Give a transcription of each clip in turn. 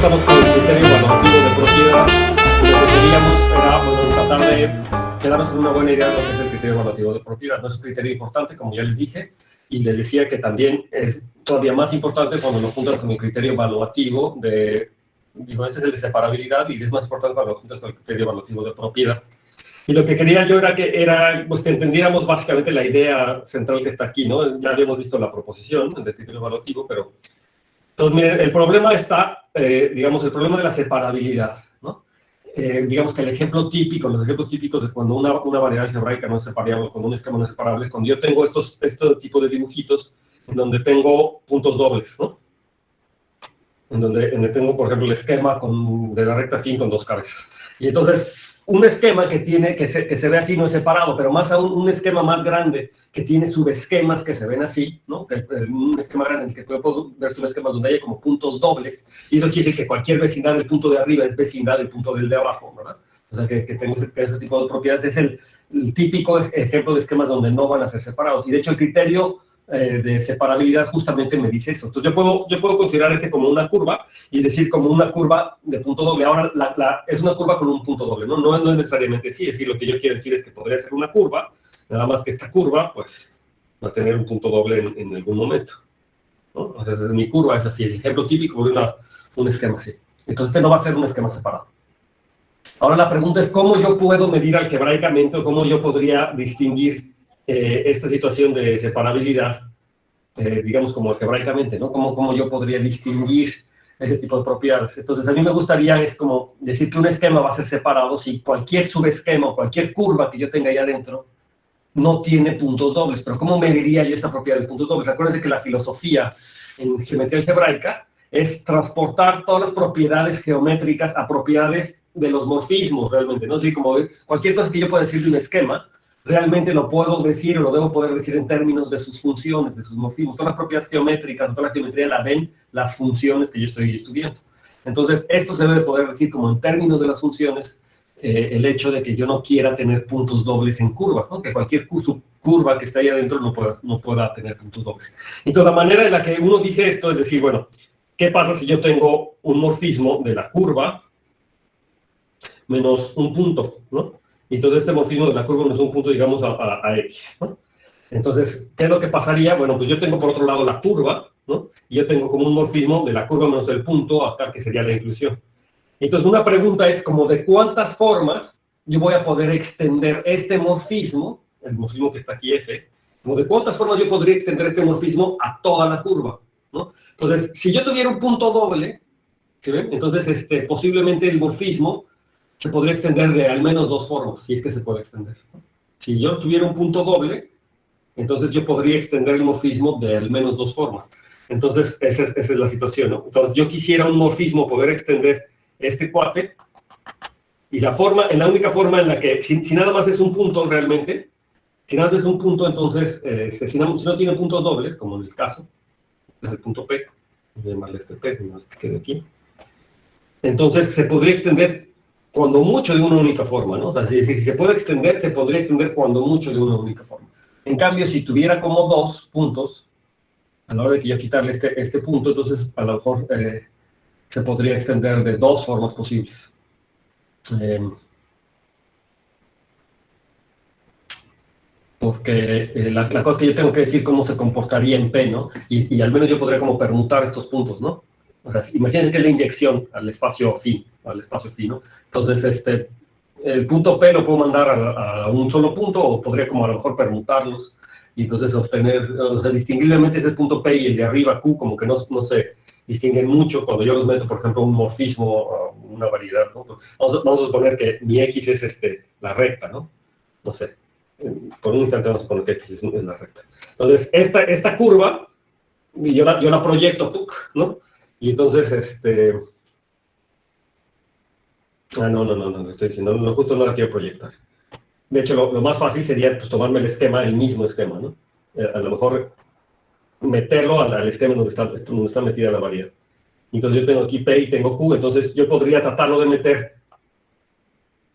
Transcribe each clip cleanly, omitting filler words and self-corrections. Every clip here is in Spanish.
estamos con el criterio evaluativo de propiedad, y lo que queríamos era, bueno, tratar de quedarnos con una buena idea de lo que es el criterio evaluativo de propiedad. No es un criterio importante, como ya les dije, y les decía que también es todavía más importante cuando lo juntas con el criterio evaluativo de, digo, este es el de separabilidad, y es más importante cuando lo juntas con el criterio evaluativo de propiedad. Y lo que quería yo era pues, que entendiéramos básicamente la idea central que está aquí, ¿no? Ya habíamos visto la proposición del criterio evaluativo, pero... Entonces, miren, el problema está, digamos, el problema de la separabilidad, ¿no? Digamos que el ejemplo típico, los ejemplos típicos de cuando una variable algebraica no es separable, cuando un esquema no es separable, es cuando yo tengo este tipo de dibujitos en donde tengo puntos dobles, ¿no? En donde tengo, por ejemplo, el esquema de la recta fin con dos cabezas. Y entonces, un esquema que se ve así no es separado, pero más aún un esquema más grande que tiene subesquemas que se ven así, ¿no? Un esquema grande en el que puedo ver subesquemas donde hay como puntos dobles, y eso quiere decir que cualquier vecindad del punto de arriba es vecindad del punto del de abajo, ¿verdad? O sea, que tengo ese tipo de propiedades. Es el típico ejemplo de esquemas donde no van a ser separados. Y de hecho, el criterio de separabilidad justamente me dice eso. Entonces yo puedo considerar este como una curva y decir como una curva de punto doble. Ahora es una curva con un punto doble, ¿no? No es necesariamente así. Es decir, lo que yo quiero decir es que podría ser una curva, nada más que esta curva pues va a tener un punto doble en algún momento, ¿no? Entonces mi curva es así, el ejemplo típico de un esquema así. Entonces este no va a ser un esquema separado. Ahora la pregunta es cómo yo puedo medir algebraicamente o cómo yo podría distinguir esta situación de separabilidad, digamos, como algebraicamente, ¿no? ¿Cómo yo podría distinguir ese tipo de propiedades? Entonces, a mí me gustaría es como decir que un esquema va a ser separado si cualquier subesquema o cualquier curva que yo tenga ahí adentro no tiene puntos dobles. Pero ¿cómo mediría yo esta propiedad de puntos dobles? Acuérdense que la filosofía en geometría algebraica es transportar todas las propiedades geométricas a propiedades de los morfismos, realmente, ¿no? Así como cualquier cosa que yo pueda decir de un esquema, realmente lo puedo decir o lo debo poder decir en términos de sus funciones, de sus morfismos. Todas las propiedades geométricas, toda la geometría la ven las funciones que yo estoy estudiando. Entonces, esto se debe poder decir como en términos de las funciones, el hecho de que yo no quiera tener puntos dobles en curvas, ¿no? Que cualquier curva que esté ahí adentro no pueda tener puntos dobles. Entonces, la manera en la que uno dice esto es decir, bueno, ¿qué pasa si yo tengo un morfismo de la curva menos un punto, ¿no? Y entonces este morfismo de la curva menos un punto, digamos, a X, ¿no? Entonces, ¿qué es lo que pasaría? Bueno, pues yo tengo por otro lado la curva, ¿no? Y yo tengo como un morfismo de la curva menos el punto acá, que sería la inclusión. Entonces, una pregunta es como de cuántas formas yo voy a poder extender este morfismo, el morfismo que está aquí F, como de cuántas formas yo podría extender este morfismo a toda la curva, ¿no? Entonces, si yo tuviera un punto doble, ¿sí ven? Entonces, posiblemente el morfismo se podría extender de al menos dos formas, si es que se puede extender. Si yo tuviera un punto doble, entonces yo podría extender el morfismo de al menos dos formas. Entonces, esa es la situación, ¿no? Entonces, yo quisiera un morfismo poder extender este cuate, y en la única forma en la que, si nada más es un punto realmente, si nada más es un punto, entonces, si no tiene puntos dobles, como en el caso, es el punto P, voy a llamarle este P, no es que quede aquí, entonces se podría extender cuando mucho de una única forma, ¿no? O sea, si se puede extender, se podría extender cuando mucho de una única forma. En cambio, si tuviera como dos puntos, a la hora de que yo quitarle este punto, entonces a lo mejor se podría extender de dos formas posibles. Porque la cosa es que yo tengo que decir cómo se comportaría en P, ¿no? Y al menos yo podría como permutar estos puntos, ¿no? O sea, imagínense que es la inyección al espacio phi, ¿no? Entonces, el punto P lo puedo mandar a un solo punto, o podría como a lo mejor permutarlos, y entonces obtener, o sea, distinguiblemente ese punto P y el de arriba Q, como que no se distinguen mucho cuando yo los meto, por ejemplo, un morfismo, una variedad, ¿no? Vamos a suponer que mi X es la recta, ¿no? No sé. Por un instante vamos a suponer que X es la recta. Entonces, esta curva, yo la proyecto, ¿no? Y entonces, no, estoy diciendo, justo no la quiero proyectar. De hecho, lo más fácil sería pues, tomarme el mismo esquema, ¿no? A lo mejor meterlo al esquema donde está metida la variedad. Entonces yo tengo aquí P y tengo Q, entonces yo podría tratarlo de meter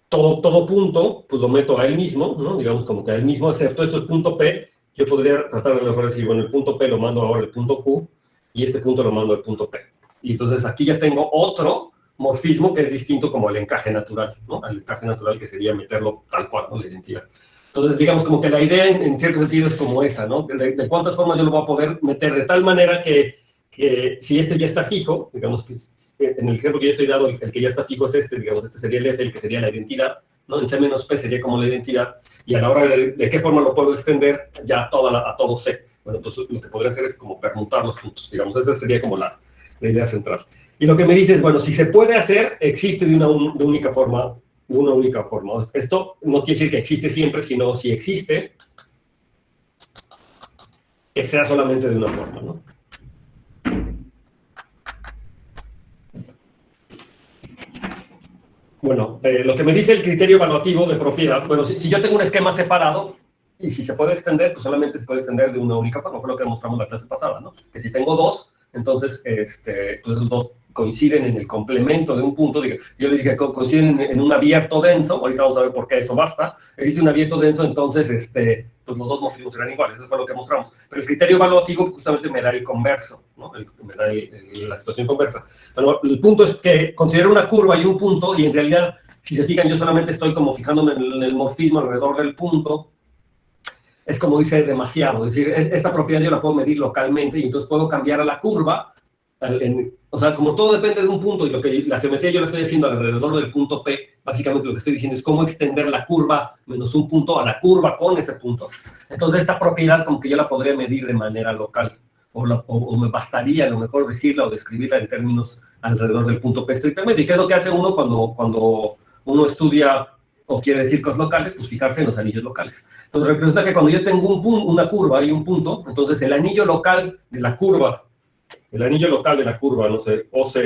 todo punto, pues lo meto a él mismo, ¿no? Digamos como que a él mismo, excepto esto es punto P, yo podría tratar de mejor decir, bueno, el punto P lo mando ahora al punto Q, y este punto lo mando al punto P. Y entonces aquí ya tengo otro morfismo que es distinto como el encaje natural, ¿no? El encaje natural que sería meterlo tal cual, ¿no? La identidad. Entonces, digamos como que la idea en cierto sentido es como esa, ¿no? De cuántas formas yo lo voy a poder meter de tal manera que si este ya está fijo, digamos que en el ejemplo que yo estoy dando, el que ya está fijo es este, digamos, este sería el F, el que sería la identidad, ¿no? En C-P sería como la identidad, y a la hora de qué forma lo puedo extender ya a todo C. Bueno, entonces lo que podría hacer es como permutar los puntos, digamos, esa sería como la idea central. Y lo que me dice es, bueno, si se puede hacer, existe de una única forma. Esto no quiere decir que existe siempre, sino si existe, que sea solamente de una forma, ¿no? Bueno, lo que me dice el criterio evaluativo de propiedad, bueno, si yo tengo un esquema separado, y si se puede extender, pues solamente se puede extender de una única forma, fue lo que demostramos la clase pasada, ¿no? Que si tengo dos, entonces pues esos dos coinciden en el complemento de un punto. Yo le dije que coinciden en un abierto denso, ahorita vamos a ver por qué eso basta. Existe un abierto denso, entonces pues los dos morfismos serán iguales, eso fue lo que mostramos. Pero el criterio evaluativo justamente me da el converso, ¿no? Me da la situación conversa. Bueno, el punto es que considero una curva y un punto, y en realidad, si se fijan, yo solamente estoy como fijándome en el morfismo alrededor del punto. Es como dice demasiado, es decir, esta propiedad yo la puedo medir localmente y entonces puedo cambiar a la curva, o sea, como todo depende de un punto y la geometría yo la estoy haciendo alrededor del punto P, básicamente lo que estoy diciendo es cómo extender la curva menos un punto a la curva con ese punto. Entonces esta propiedad como que yo la podría medir de manera local, o me bastaría a lo mejor decirla o describirla en términos alrededor del punto P estrictamente. ¿Y qué es lo que hace uno cuando uno estudia o quiere decir cosas locales? Pues fijarse en los anillos locales. Entonces representa que cuando yo tengo una curva y un punto, entonces el anillo local de la curva, no sé, OC,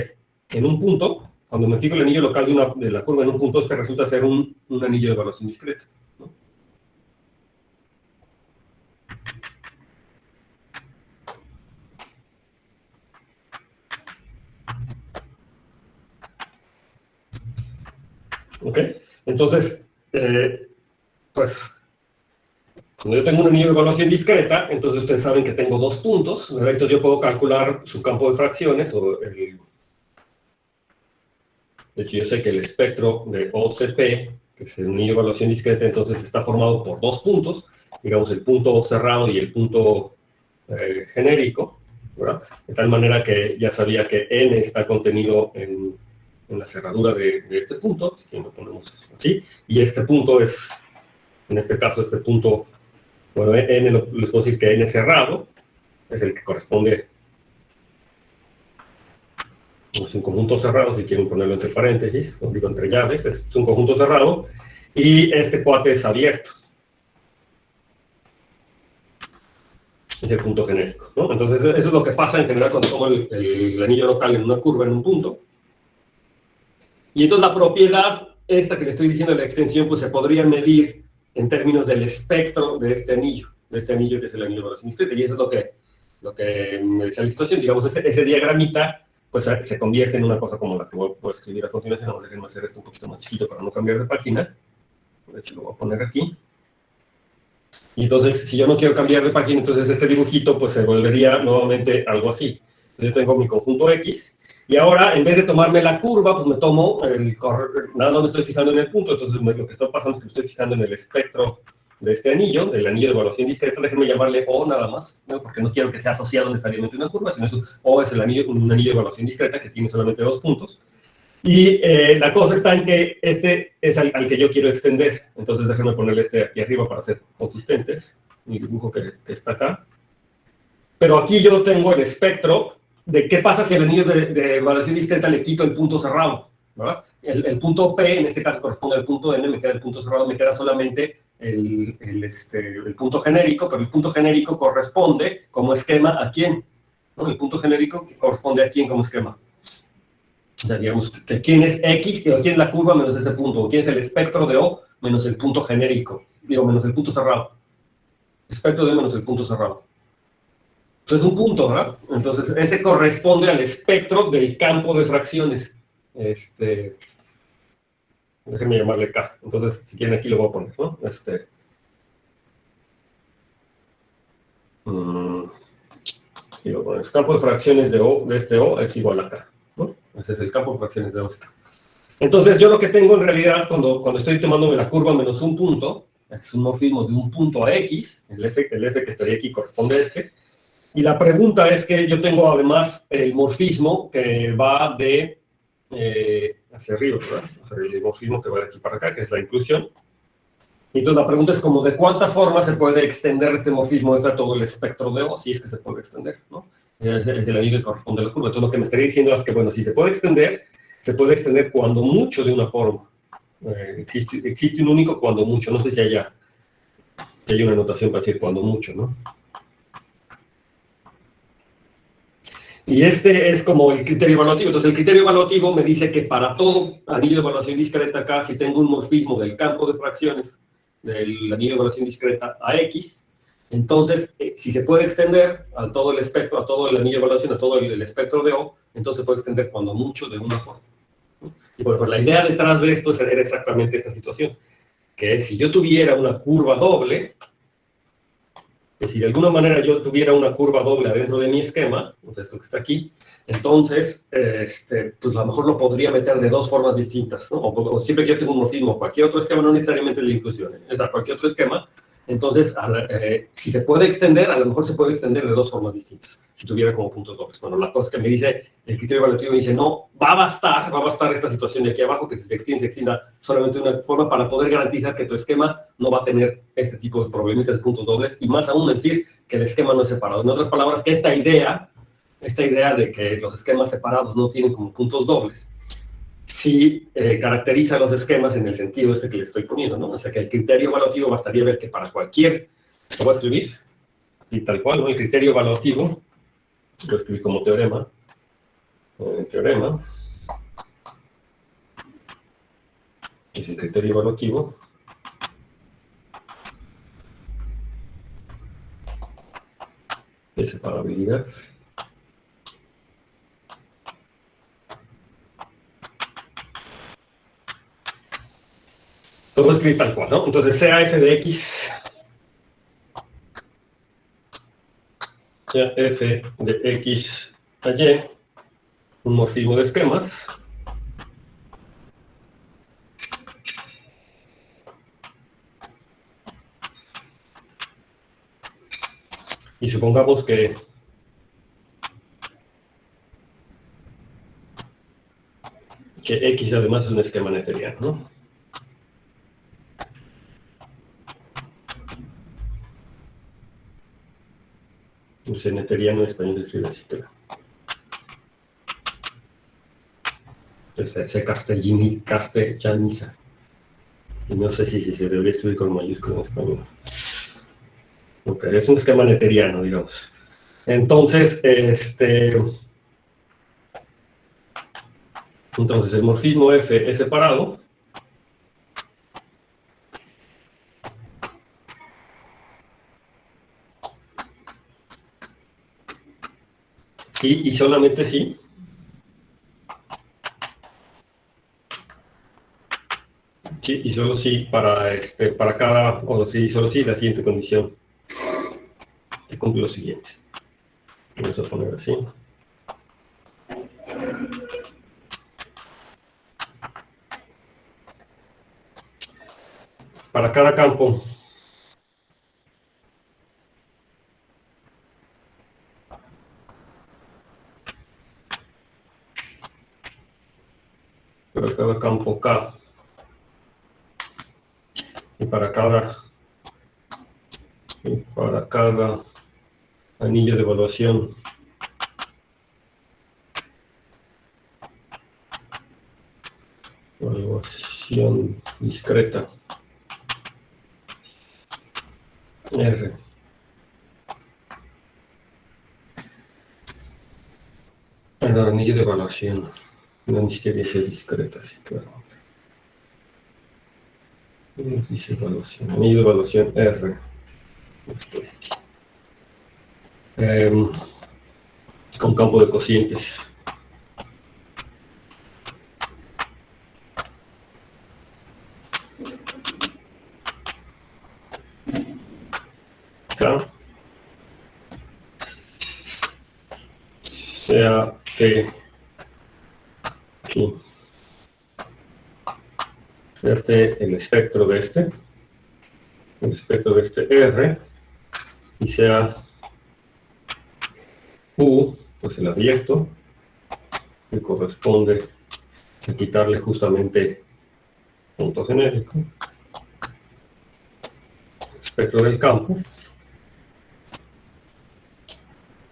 en un punto, cuando me fijo el anillo local de la curva en un punto, este resulta ser un anillo de evaluación discreta, ¿no? ¿Ok? Entonces, pues, cuando yo tengo un anillo de evaluación discreta, entonces ustedes saben que tengo dos puntos, ¿verdad? Entonces yo puedo calcular su campo de fracciones, de hecho yo sé que el espectro de OCP, que es el anillo de evaluación discreta, entonces está formado por dos puntos, digamos el punto cerrado y el punto genérico, ¿verdad? De tal manera que ya sabía que n está contenido en la cerradura de este punto, así que lo ponemos así, y este punto es, en este caso, este punto, bueno, n les puedo decir que n cerrado es el que corresponde, es un conjunto cerrado, si quieren ponerlo entre paréntesis, o digo entre llaves, es un conjunto cerrado, y este cuate es abierto. Es el punto genérico, ¿no? Entonces, eso es lo que pasa en general cuando tomo el anillo local en una curva, en un punto. Y entonces la propiedad, esta que le estoy diciendo de la extensión, pues se podría medir en términos del espectro de este anillo que es el anillo de evaluación discreta. Y eso es lo que me dice la situación. Digamos, ese diagramita, pues se convierte en una cosa como la que voy a escribir a continuación. Ahora déjenme hacer esto un poquito más chiquito para no cambiar de página. De hecho, lo voy a poner aquí. Y entonces, si yo no quiero cambiar de página, entonces este dibujito pues se volvería nuevamente algo así. Yo tengo mi conjunto X, y ahora, en vez de tomarme la curva, pues me tomo nada más me estoy fijando en el punto. Entonces, lo que está pasando es que me estoy fijando en el espectro de este anillo, del anillo de evaluación discreta. Déjenme llamarle O nada más, ¿no? Porque no quiero que sea asociado necesariamente a una curva, sino O es un anillo de evaluación discreta que tiene solamente dos puntos. Y la cosa está en que este es al que yo quiero extender. Entonces déjenme ponerle este aquí arriba para ser consistentes. Mi dibujo que está acá. Pero aquí yo tengo el espectro de qué pasa si el anillo de evaluación discreta le quito el punto cerrado, ¿verdad? El punto P, en este caso, corresponde al punto N, me queda el punto cerrado, me queda solamente el punto genérico, pero el punto genérico corresponde como esquema ¿a quién? ¿No? El punto genérico corresponde a quién como esquema. O sea, digamos, que quién es X, quién es la curva menos ese punto, o quién es el espectro de O menos el punto genérico, menos el punto cerrado. Espectro de O menos el punto cerrado. Entonces, un punto, ¿verdad? Entonces, ese corresponde al espectro del campo de fracciones. Déjenme llamarle K. Entonces, si quieren, aquí lo voy a poner, ¿no? Y lo ponemos. Campo de fracciones de O, de este O es igual a K, ¿no? Ese es el campo de fracciones de O. Entonces, yo lo que tengo en realidad, cuando estoy tomándome la curva menos un punto, es un morfismo de un punto a X, el F que estaría aquí corresponde a este, y la pregunta es que yo tengo además el morfismo que va de hacia arriba, ¿verdad? O sea, el morfismo que va de aquí para acá, que es la inclusión. Y entonces la pregunta es como de cuántas formas se puede extender este morfismo a todo el espectro de O, si es que se puede extender, ¿no? Es el anillo que corresponde a la curva. Entonces lo que me estaría diciendo es que, bueno, si se puede extender cuando mucho de una forma. Existe un único cuando mucho, no sé si hay una notación para decir cuando mucho, ¿no? Y este es como el criterio evaluativo. Entonces, el criterio evaluativo me dice que para todo anillo de evaluación discreta acá, si tengo un morfismo del campo de fracciones del anillo de evaluación discreta a X, entonces, si se puede extender a todo el espectro, a todo el anillo de evaluación, a todo el espectro de O, entonces se puede extender cuando mucho de una forma. Y bueno, pues la idea detrás de esto era exactamente esta situación, que es si yo tuviera una curva doble, que si de alguna manera yo tuviera una curva doble adentro de mi esquema, o sea, esto que está aquí, entonces, pues a lo mejor lo podría meter de dos formas distintas, ¿no? O siempre que yo tengo un morfismo, cualquier otro esquema, no necesariamente es la inclusión, o sea, cualquier otro esquema, entonces, si se puede extender, a lo mejor se puede extender de dos formas distintas, si tuviera como puntos dobles. Bueno, la cosa que me dice, el criterio evaluativo me dice, no, va a bastar esta situación de aquí abajo, que si se extienda solamente de una forma para poder garantizar que tu esquema no va a tener este tipo de problemitas de puntos dobles, y más aún decir que el esquema no es separado. En otras palabras, que esta idea de que los esquemas separados no tienen como puntos dobles, sí caracteriza los esquemas en el sentido que le estoy poniendo, ¿no? O sea, que el criterio evaluativo bastaría ver que para cualquier, lo voy a escribir, y tal cual, ¿no? El criterio evaluativo, lo escribí como teorema, es el criterio evaluativo, de separabilidad. Lo voy a escribir tal cual, ¿no? Entonces, sea f de x, sea f de x a y, un morfismo de esquemas, y supongamos que X además es un esquema netteriano, ¿no? Entonces, netteriano en español se escribe así, pero... Entonces, se castellaniza. Y no sé si se debería escribir con mayúscula en español. Ok, es un esquema netteriano, digamos. Entonces, entonces el morfismo F es separado. Sí, y solamente sí. Sí, y solo sí para cada, o sí, solo sí la siguiente condición. Que cumple lo siguiente. Vamos a poner así. Para cada campo K y para cada anillo de evaluación discreta R. El anillo de evaluación no ni siquiera dice discreta, sí, claro. Dice evaluación, anillo de evaluación R. Estoy aquí. Con campo de cocientes. K sea T aquí, sea T el espectro de este R, y sea U, pues el abierto, que corresponde a quitarle justamente punto genérico, espectro del campo.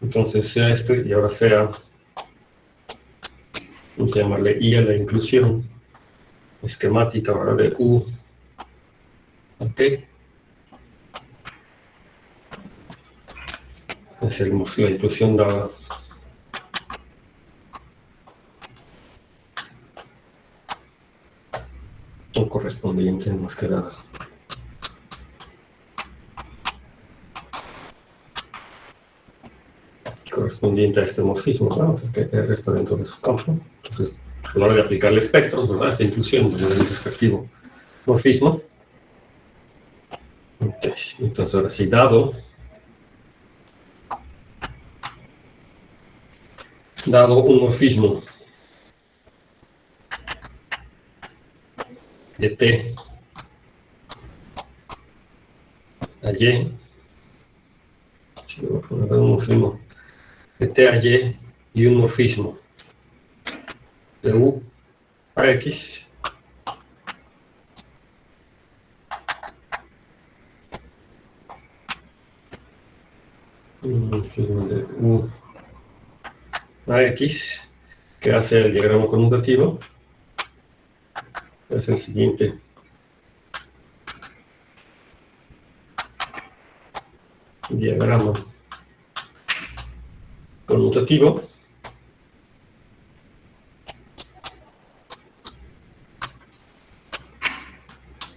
Entonces sea este, y ahora sea, vamos a llamarle I a la inclusión esquemática, ahora de U a T. Es la inclusión dada o correspondiente más que nada. Correspondiente a este morfismo, ¿no? O sea que R está dentro de su campo. Entonces, a la hora de aplicarle espectros, ¿verdad? Esta inclusión del respectivo morfismo. Entonces, ahora sí, dado un morfismo de T a Y, si voy a poner un morfismo de T a Y y un morfismo de U a X, un morfismo de U a X, que hace el diagrama conmutativo, es el siguiente. Diagrama conmutativo.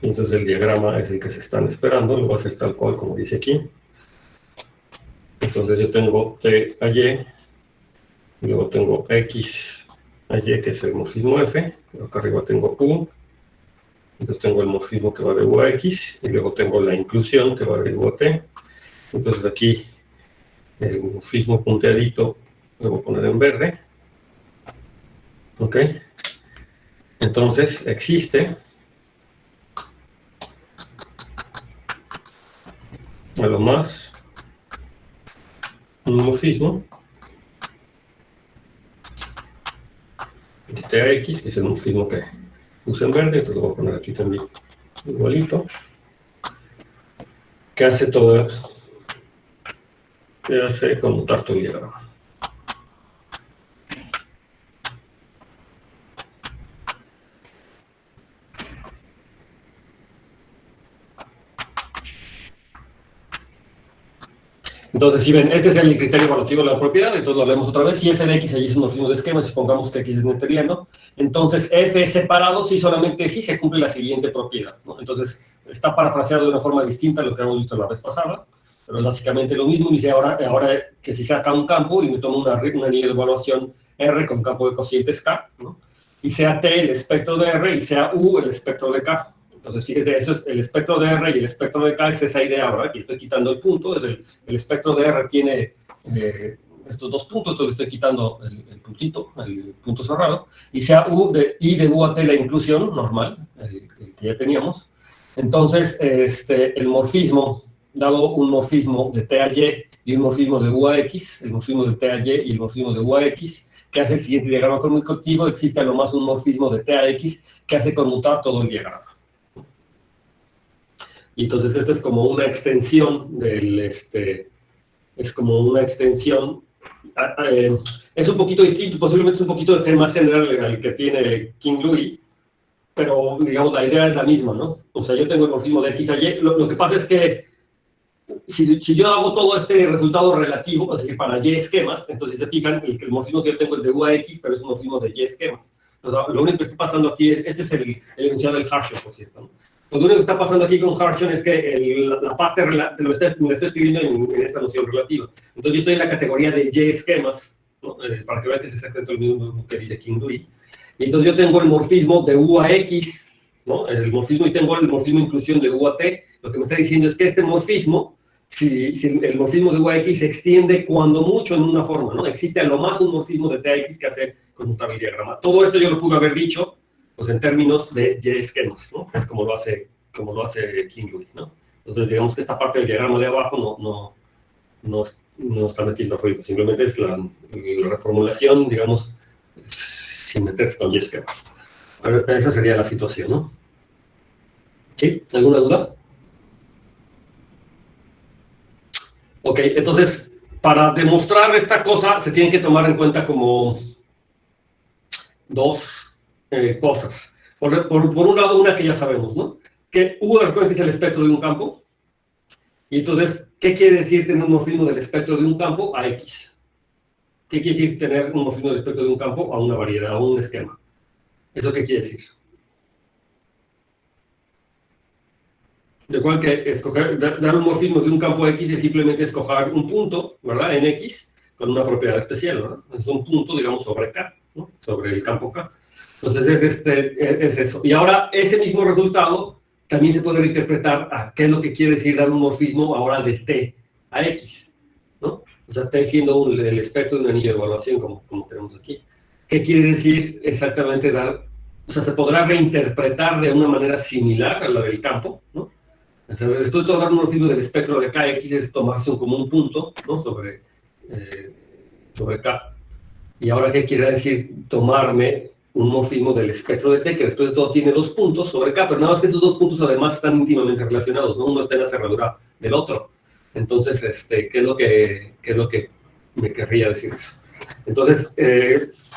Entonces el diagrama es el que se están esperando, lo voy a hacer tal cual como dice aquí. Entonces yo tengo T a Y, luego tengo X a Y, que es el morfismo F, acá arriba tengo U, entonces tengo el morfismo que va de U a X, y luego tengo la inclusión que va de U a T. Entonces aquí el morfismo punteadito lo voy a poner en verde. ¿Ok? Entonces existe a lo más un morfismo de T a X, que es el morfismo que puse en verde, entonces lo voy a poner aquí también igualito, que hace todo, que hace conmutar todo el diagrama. Entonces, si ven, este es el criterio evaluativo de la propiedad, entonces lo leemos otra vez. Si f de x allí es un morfismo de esquema, supongamos que x es neuteriano, entonces f es separado si solamente si se cumple la siguiente propiedad, ¿no? Entonces, está parafraseado de una forma distinta a lo que hemos visto la vez pasada, pero es básicamente lo mismo. Dice ahora que si saca un campo y me tomo un anillo de evaluación R con campo de cocientes K, ¿no? Y sea T el espectro de R y sea U el espectro de K. Entonces, fíjese, eso es el espectro de R y el espectro de K, es esa idea ahora, que estoy quitando el punto, el espectro de R tiene estos dos puntos, entonces estoy quitando el puntito, el punto cerrado, y sea I de U a T la inclusión normal, el que ya teníamos. Entonces, el morfismo, dado un morfismo de T a Y un morfismo de U a X, el morfismo de T a Y y el morfismo de U a X, que hace el siguiente diagrama conmutativo, existe a lo más un morfismo de T a X que hace conmutar todo el diagrama. Y entonces esto es como una extensión del, es como una extensión, es un poquito distinto, posiblemente es un poquito más general al que tiene King Louis, pero digamos la idea es la misma, ¿no? O sea, yo tengo el morfismo de X a Y, lo que pasa es que si yo hago todo este resultado relativo, es decir, para Y esquemas, entonces se fijan, el morfismo que yo tengo es de U a X, pero es un morfismo de Y esquemas. Entonces, lo único que está pasando aquí es, este es el enunciado del Harshon, por cierto, ¿no? Lo único que está pasando aquí con Harshon es que la parte me lo estoy escribiendo en esta noción relativa. Entonces yo estoy en la categoría de Y esquemas, ¿no? Para que vean que es exactamente lo mismo que dice King Louis. Y entonces yo tengo el morfismo de U a X, ¿no? El morfismo, y tengo el morfismo inclusión de U a T. Lo que me está diciendo es que este morfismo si el morfismo de UAX se extiende cuando mucho en una forma, ¿no? Existe a lo más un morfismo de TX que hace conmutar el diagrama. Todo esto yo lo pude haber dicho, pues en términos de Y-esquemas, ¿no? Que es como lo hace King-Louis, ¿no? Entonces, digamos que esta parte del diagrama de abajo no está metiendo ruido, simplemente es la reformulación, digamos, sin meterse con Y-esquemas. Esa sería la situación, ¿no? ¿Sí? ¿Alguna duda? Ok, entonces, para demostrar esta cosa se tienen que tomar en cuenta como dos cosas. Por un lado, una que ya sabemos, ¿no? Que U, recuerden que es el espectro de un campo. Y entonces, ¿qué quiere decir tener un morfismo del espectro de un campo a X? ¿Qué quiere decir tener un morfismo del espectro de un campo a una variedad, a un esquema? ¿Eso qué quiere decir? Recuerden que dar un morfismo de un campo X es simplemente escoger un punto, ¿verdad? En X, con una propiedad especial, ¿verdad? Es un punto, digamos, sobre K, ¿no? Sobre el campo K. Entonces, es eso. Y ahora, ese mismo resultado también se puede reinterpretar a qué es lo que quiere decir dar un morfismo ahora de T a X, ¿no? O sea, T siendo el espectro de un anillo de evaluación, como tenemos aquí. ¿Qué quiere decir exactamente dar? O sea, se podrá reinterpretar de una manera similar a la del campo, ¿no? O sea, después de tomar un morfismo del espectro de Kx es tomarse como un punto, ¿no? sobre K. Y ahora, ¿qué quiere decir tomarme un morfismo del espectro de T, que después de todo tiene dos puntos sobre K, pero nada más que esos dos puntos además están íntimamente relacionados, ¿no? Uno está en la cerradura del otro. Entonces, ¿qué es lo que me querría decir eso? Entonces,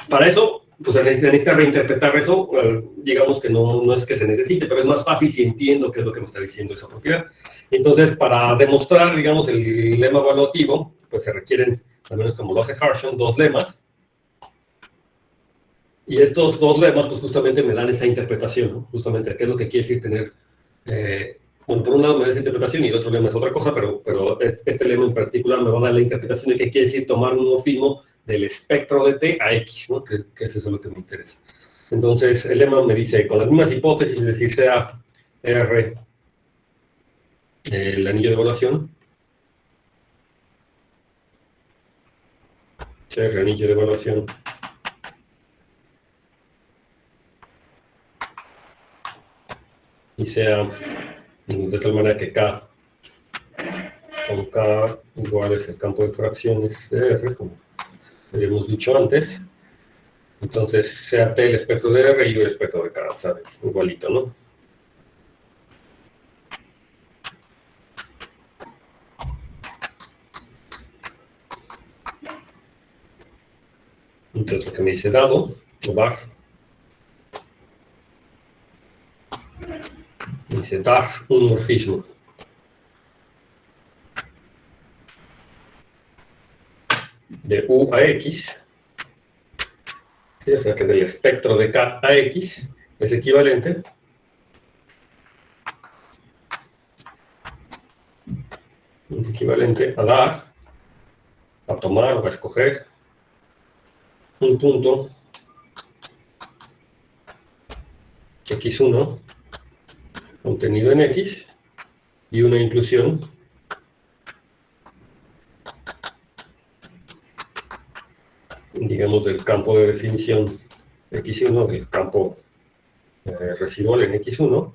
para eso, pues se necesita reinterpretar eso, digamos que no es que se necesite, pero es más fácil si entiendo qué es lo que me está diciendo esa propiedad. Entonces, para demostrar, digamos, el lema evaluativo, pues se requieren, al menos como lo hace Harshon, dos lemas. Y estos dos lemas, pues justamente me dan esa interpretación, ¿no? Justamente, ¿qué es lo que quiere decir tener? Bueno, por un lado me da esa interpretación y el otro lema es otra cosa, pero este lema en particular me va a dar la interpretación de qué quiere decir tomar un morfismo del espectro de T a X, ¿no? Que es eso lo que me interesa. Entonces, el lema me dice, con las mismas hipótesis, es decir, sea R el anillo de evaluación, sea R anillo de evaluación, y sea de tal manera que K con K igual es el campo de fracciones de R, como habíamos dicho antes. Entonces, sea T el espectro de R y yo el espectro de K, o sea, igualito, ¿no? Entonces, lo que me dice dado, o var, me dice dar un morfismo de U a X, ¿sí? O sea que del espectro de K a X es equivalente a dar, a tomar o a escoger un punto X1 contenido en X y una inclusión digamos del campo de definición X1 del campo residual en X1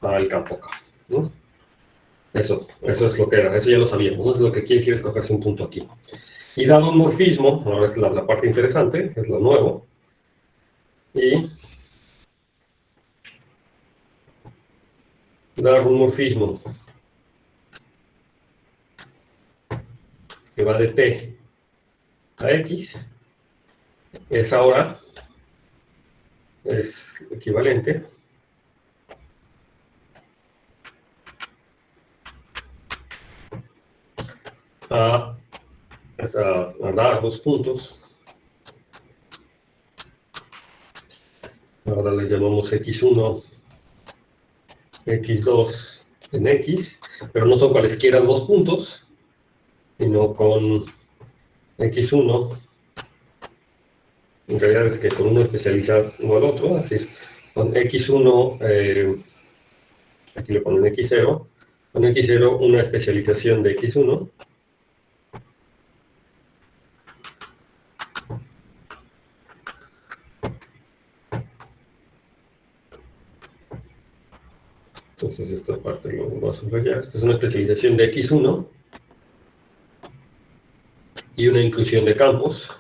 al campo K, ¿no? Eso es lo que era, eso ya lo sabíamos, ¿no? Eso es lo que quiere decir escogerse un punto aquí. Y dado un morfismo, ahora es la parte interesante, es lo nuevo, y dar un morfismo que va de T a X, es ahora, es equivalente a dar dos puntos. Ahora les llamamos X1, X2 en X, pero no son cualesquiera dos puntos, sino con X1, en realidad es que con uno especializado al otro, es decir, con X1, aquí le ponen X0, con X0 una especialización de X1. Entonces esta parte lo voy a subrayar. Esta es una especialización de X1 y una inclusión de campos.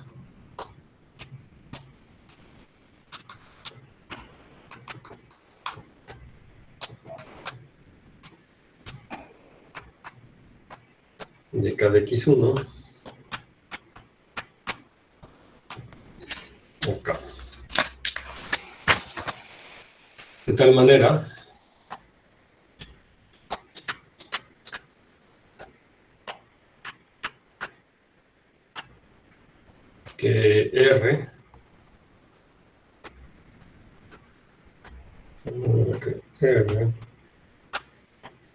De cada X1 o K. De tal manera que R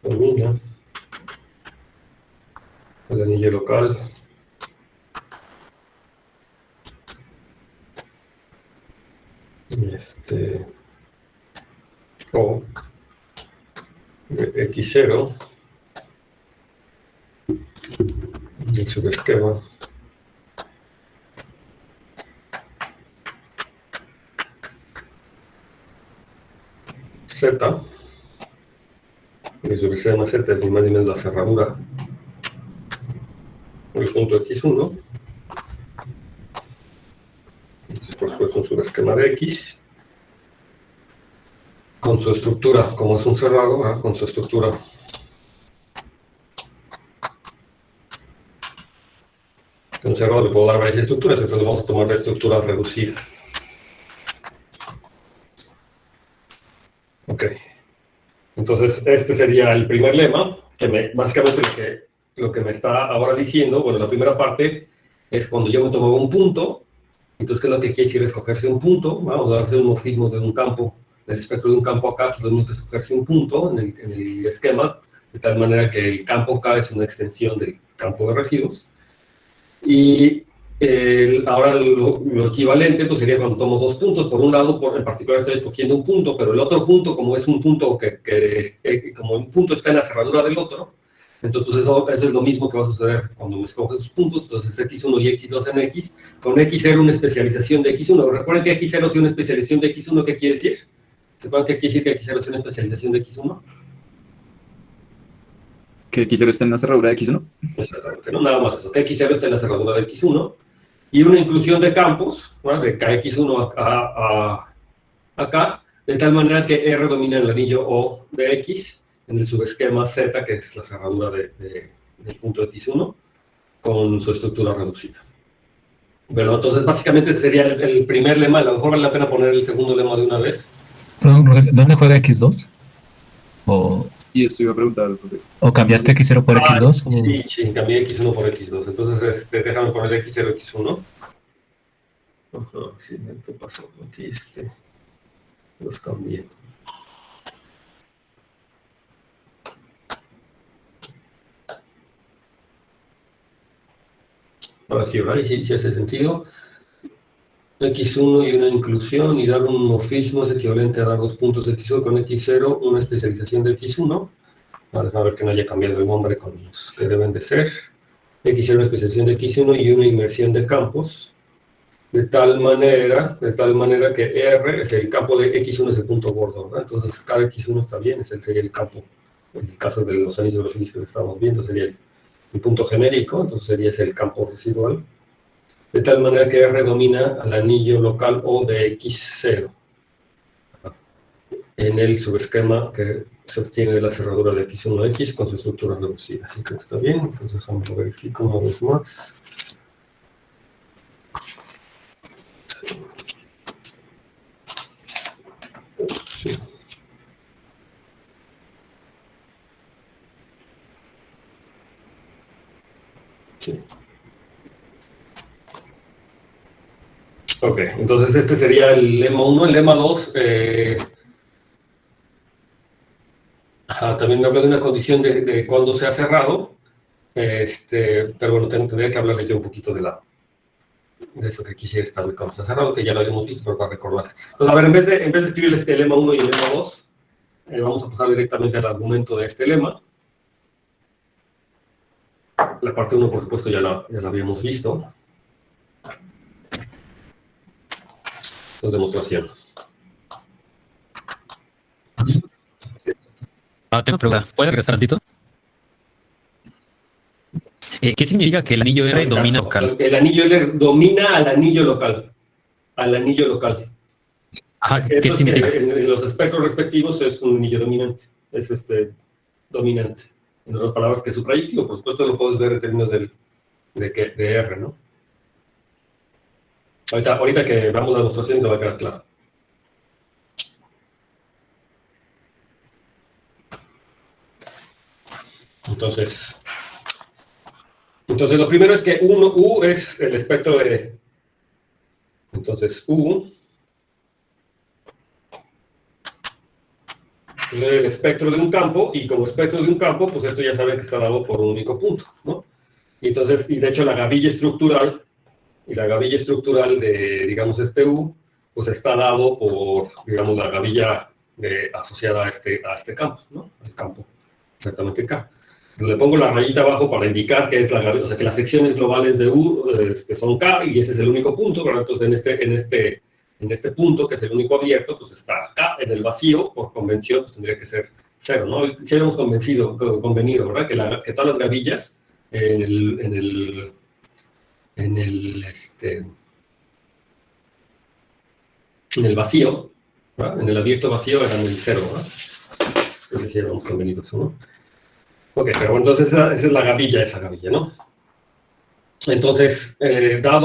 domina el anillo local o de X0 el subesquema Z, el subesquema Z es ni más ni menos la cerradura por el punto X1. Después un subesquema de X con su estructura, como es un cerrado, ¿verdad? Con su estructura un cerrado le puedo dar varias estructuras, entonces vamos a tomar la estructura reducida. Ok. Entonces, este sería el primer lema, que básicamente lo que me está ahora diciendo, bueno, la primera parte es cuando yo me tomo un punto, entonces, ¿qué es lo que quiere decir escogerse un punto? Vamos a darse un morfismo de un campo, del espectro de un campo acá, pues tenemos que escogerse un punto en el esquema, de tal manera que el campo K es una extensión del campo de residuos. Y ahora lo equivalente pues sería cuando tomo dos puntos. Por un lado, en particular estoy escogiendo un punto, pero el otro punto, como es un punto como un punto está en la cerradura del otro, entonces eso es lo mismo que va a suceder cuando me escojo esos puntos. Entonces X1 y X2 en X, con X0 una especialización de X1. Recuerden que X0 es una especialización de X1, ¿qué quiere decir? ¿Se acuerdan qué quiere decir que X0 es una especialización de X1? Que X0 está en la cerradura de X1. Exactamente, no nada más eso, que X0 está en la cerradura de X1 y una inclusión de campos, ¿no? De KX1 a acá, de tal manera que R domina el anillo O de X en el subesquema Z, que es la cerradura del punto X1, con su estructura reducida. Bueno, entonces básicamente ese sería el primer lema. A lo mejor vale la pena poner el segundo lema de una vez. ¿Dónde juega X2? Sí, esto iba a preguntar. ¿O cambiaste X0 por X2? Sí, cambié X1 por X2. Entonces, déjame poner X0 X1. Ajá, sí, ¿qué pasó? Aquí los cambié. Ahora sí, ¿verdad? Sí hace sentido. X1 y una inclusión y dar un morfismo es equivalente a dar dos puntos X1 con X0, una especialización de X1. A ver que no haya cambiado el nombre con los que deben de ser. X0 una especialización de X1 y una inmersión de campos. De tal manera que R es el campo de X1 es el punto gordo, ¿verdad? Entonces cada X1 está bien, ese sería el campo. En el caso de los anillos de los físicos que estamos viendo sería el punto genérico, entonces sería ese el campo residual. De tal manera que R domina al anillo local O de X0 en el subesquema que se obtiene de la cerradura de X1X con su estructura reducida. Así que está bien, entonces vamos a verificar una vez más. Sí. Sí. Ok, entonces este sería el lema 1. El lema 2, también me habla de una condición de cuando se ha cerrado, pero bueno, tendría que hablarles yo un poquito de eso que quisiera establecer cuando se ha cerrado, que ya lo habíamos visto, pero para recordar. Entonces, a ver, en vez de escribir el lema 1 y el lema 2, vamos a pasar directamente al argumento de este lema. La parte 1, por supuesto, ya la habíamos visto. La demostración. Tengo una pregunta. ¿Puede regresar tantito? ¿Qué significa que el anillo R domina local? El anillo L domina al anillo local. Al anillo local. Ajá, Eso ¿qué es significa? que en los espectros respectivos es un anillo dominante. Es dominante. En otras palabras, que es suprayectivo. Por supuesto, lo puedes ver en términos de R, ¿no? Ahorita que vamos a la demostración te va a quedar claro. Entonces, lo primero es que U es el espectro de... Entonces, U es el espectro de un campo, y como espectro de un campo, pues esto ya saben que está dado por un único punto, ¿no? Y entonces, y de hecho la gavilla estructural, de, digamos, U, pues está dado por, digamos, la gavilla asociada a este campo, ¿no? El campo exactamente K. Le pongo la rayita abajo para indicar que es la gavilla, o sea, que las secciones globales de U son K, y ese es el único punto, ¿verdad? Entonces, en este punto, que es el único abierto, pues está K. En el vacío, por convención, pues tendría que ser 0, ¿no? Si habíamos convenido, ¿verdad? Que todas las gavillas en el vacío, ¿verdad? En el abierto vacío eran el 0, ¿verdad? Entonces sí habíamos convenido eso, ¿no? Ok, pero bueno, entonces esa es la gavilla, ¿no? Entonces, dar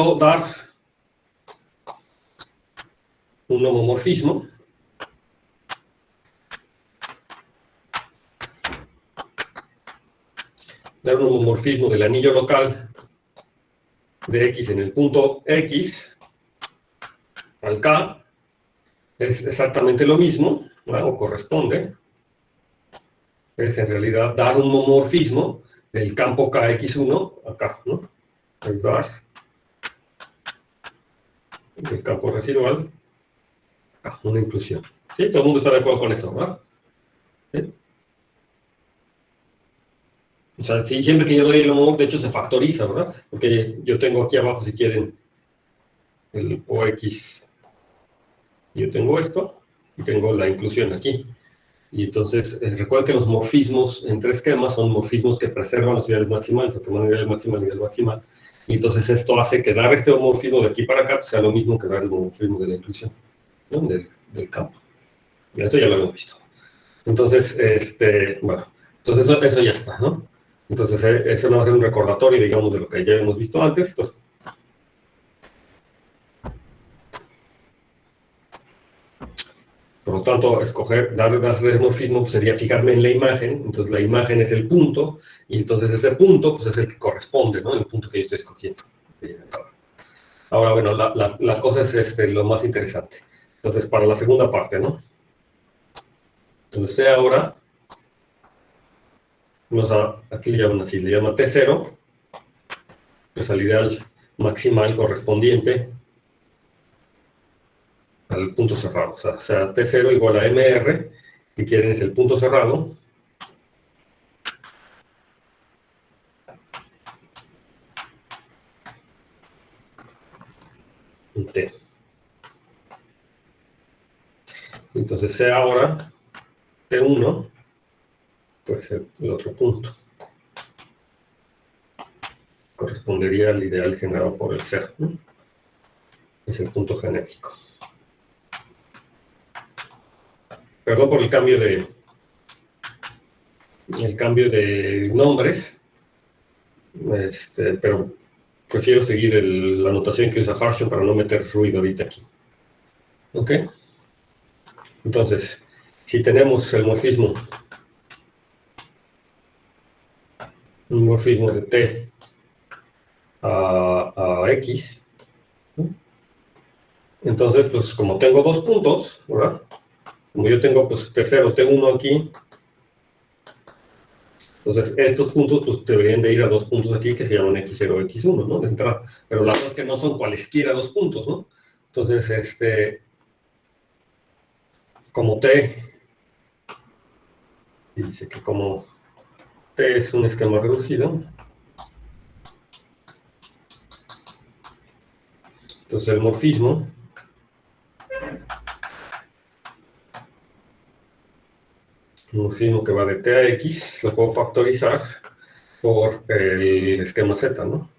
un homomorfismo, del anillo local de X en el punto X al K, es exactamente lo mismo, ¿no? O corresponde, es en realidad dar un homomorfismo del campo KX1 acá, ¿no? Es dar del campo residual acá, una inclusión. ¿Sí? Todo el mundo está de acuerdo con eso, ¿verdad? ¿Sí? O sea, sí, siempre que yo doy el homomorfismo, de hecho se factoriza, ¿verdad? Porque yo tengo aquí abajo, si quieren, el OX. Yo tengo esto y tengo la inclusión aquí. Y entonces, recuerden que los morfismos entre esquemas son morfismos que preservan los ideales maximales, o que van a ideal maximal y ideal maximal. Y entonces esto hace que dar este homorfismo de aquí para acá pues, sea lo mismo que dar el homorfismo de la inclusión, ¿no? del campo. Y esto ya lo hemos visto. Entonces, bueno, entonces eso ya está, ¿no? Entonces, eso nos hace un recordatorio, digamos, de lo que ya hemos visto antes. Entonces, por lo tanto, dar morfismo pues, sería fijarme en la imagen. Entonces, la imagen es el punto, y entonces ese punto pues, es el que corresponde, ¿no? El punto que yo estoy escogiendo. Ahora, bueno, la cosa es lo más interesante. Entonces, para la segunda parte, ¿no? Entonces, ahora, aquí le llaman así, le llama T0, pues al ideal maximal correspondiente al punto cerrado. O sea, T0 igual a MR, que quieren es el punto cerrado, un T. Entonces, sea ahora T1, puede ser el otro punto. Correspondería al ideal generado por el ser, ¿no? Es el punto genérico. Perdón por el cambio de nombres, pero prefiero seguir la notación que usa Harshon para no meter ruido ahorita aquí. ¿Ok? Entonces, si tenemos el morfismo, un morfismo de T a X, ¿no? Entonces, pues como tengo dos puntos, ¿verdad? Como yo tengo pues T0, T1 aquí, entonces estos puntos pues deberían de ir a dos puntos aquí que se llaman X0, X1, ¿no? De entrada. Pero la verdad es que no son cualesquiera los puntos, ¿no? Entonces, como T, dice que como T es un esquema reducido, Entonces el morfismo que va de T a X lo puedo factorizar por el esquema Z, ¿no?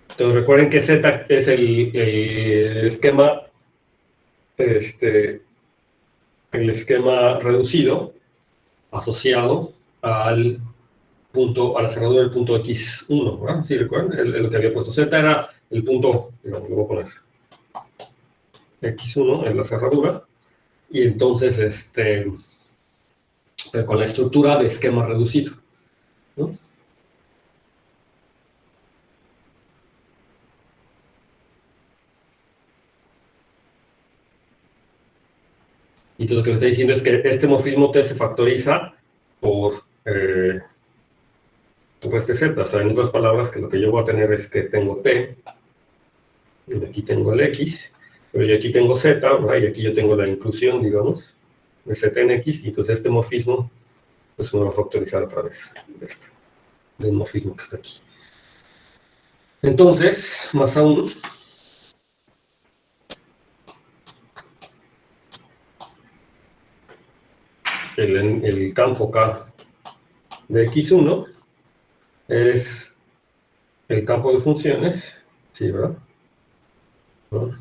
Entonces recuerden que Z es el esquema, el esquema reducido asociado al punto, a la cerradura del punto X1, ¿verdad? ¿Sí recuerdan? Lo que había puesto Z era el punto, digamos, lo voy a poner X1 en la cerradura, y entonces con la estructura de esquema reducido, ¿no? Y entonces lo que me está diciendo es que este morfismo T se factoriza por este Z. O sea, en otras palabras, que lo que yo voy a tener es que tengo T, y aquí tengo el X, pero yo aquí tengo Z, ¿verdad? Y aquí yo tengo la inclusión, digamos, de Z en X, y entonces este morfismo, pues me va a factorizar otra vez del morfismo que está aquí. Entonces, más aún, el campo K de X1 es el campo de funciones, ¿sí, verdad? ¿No?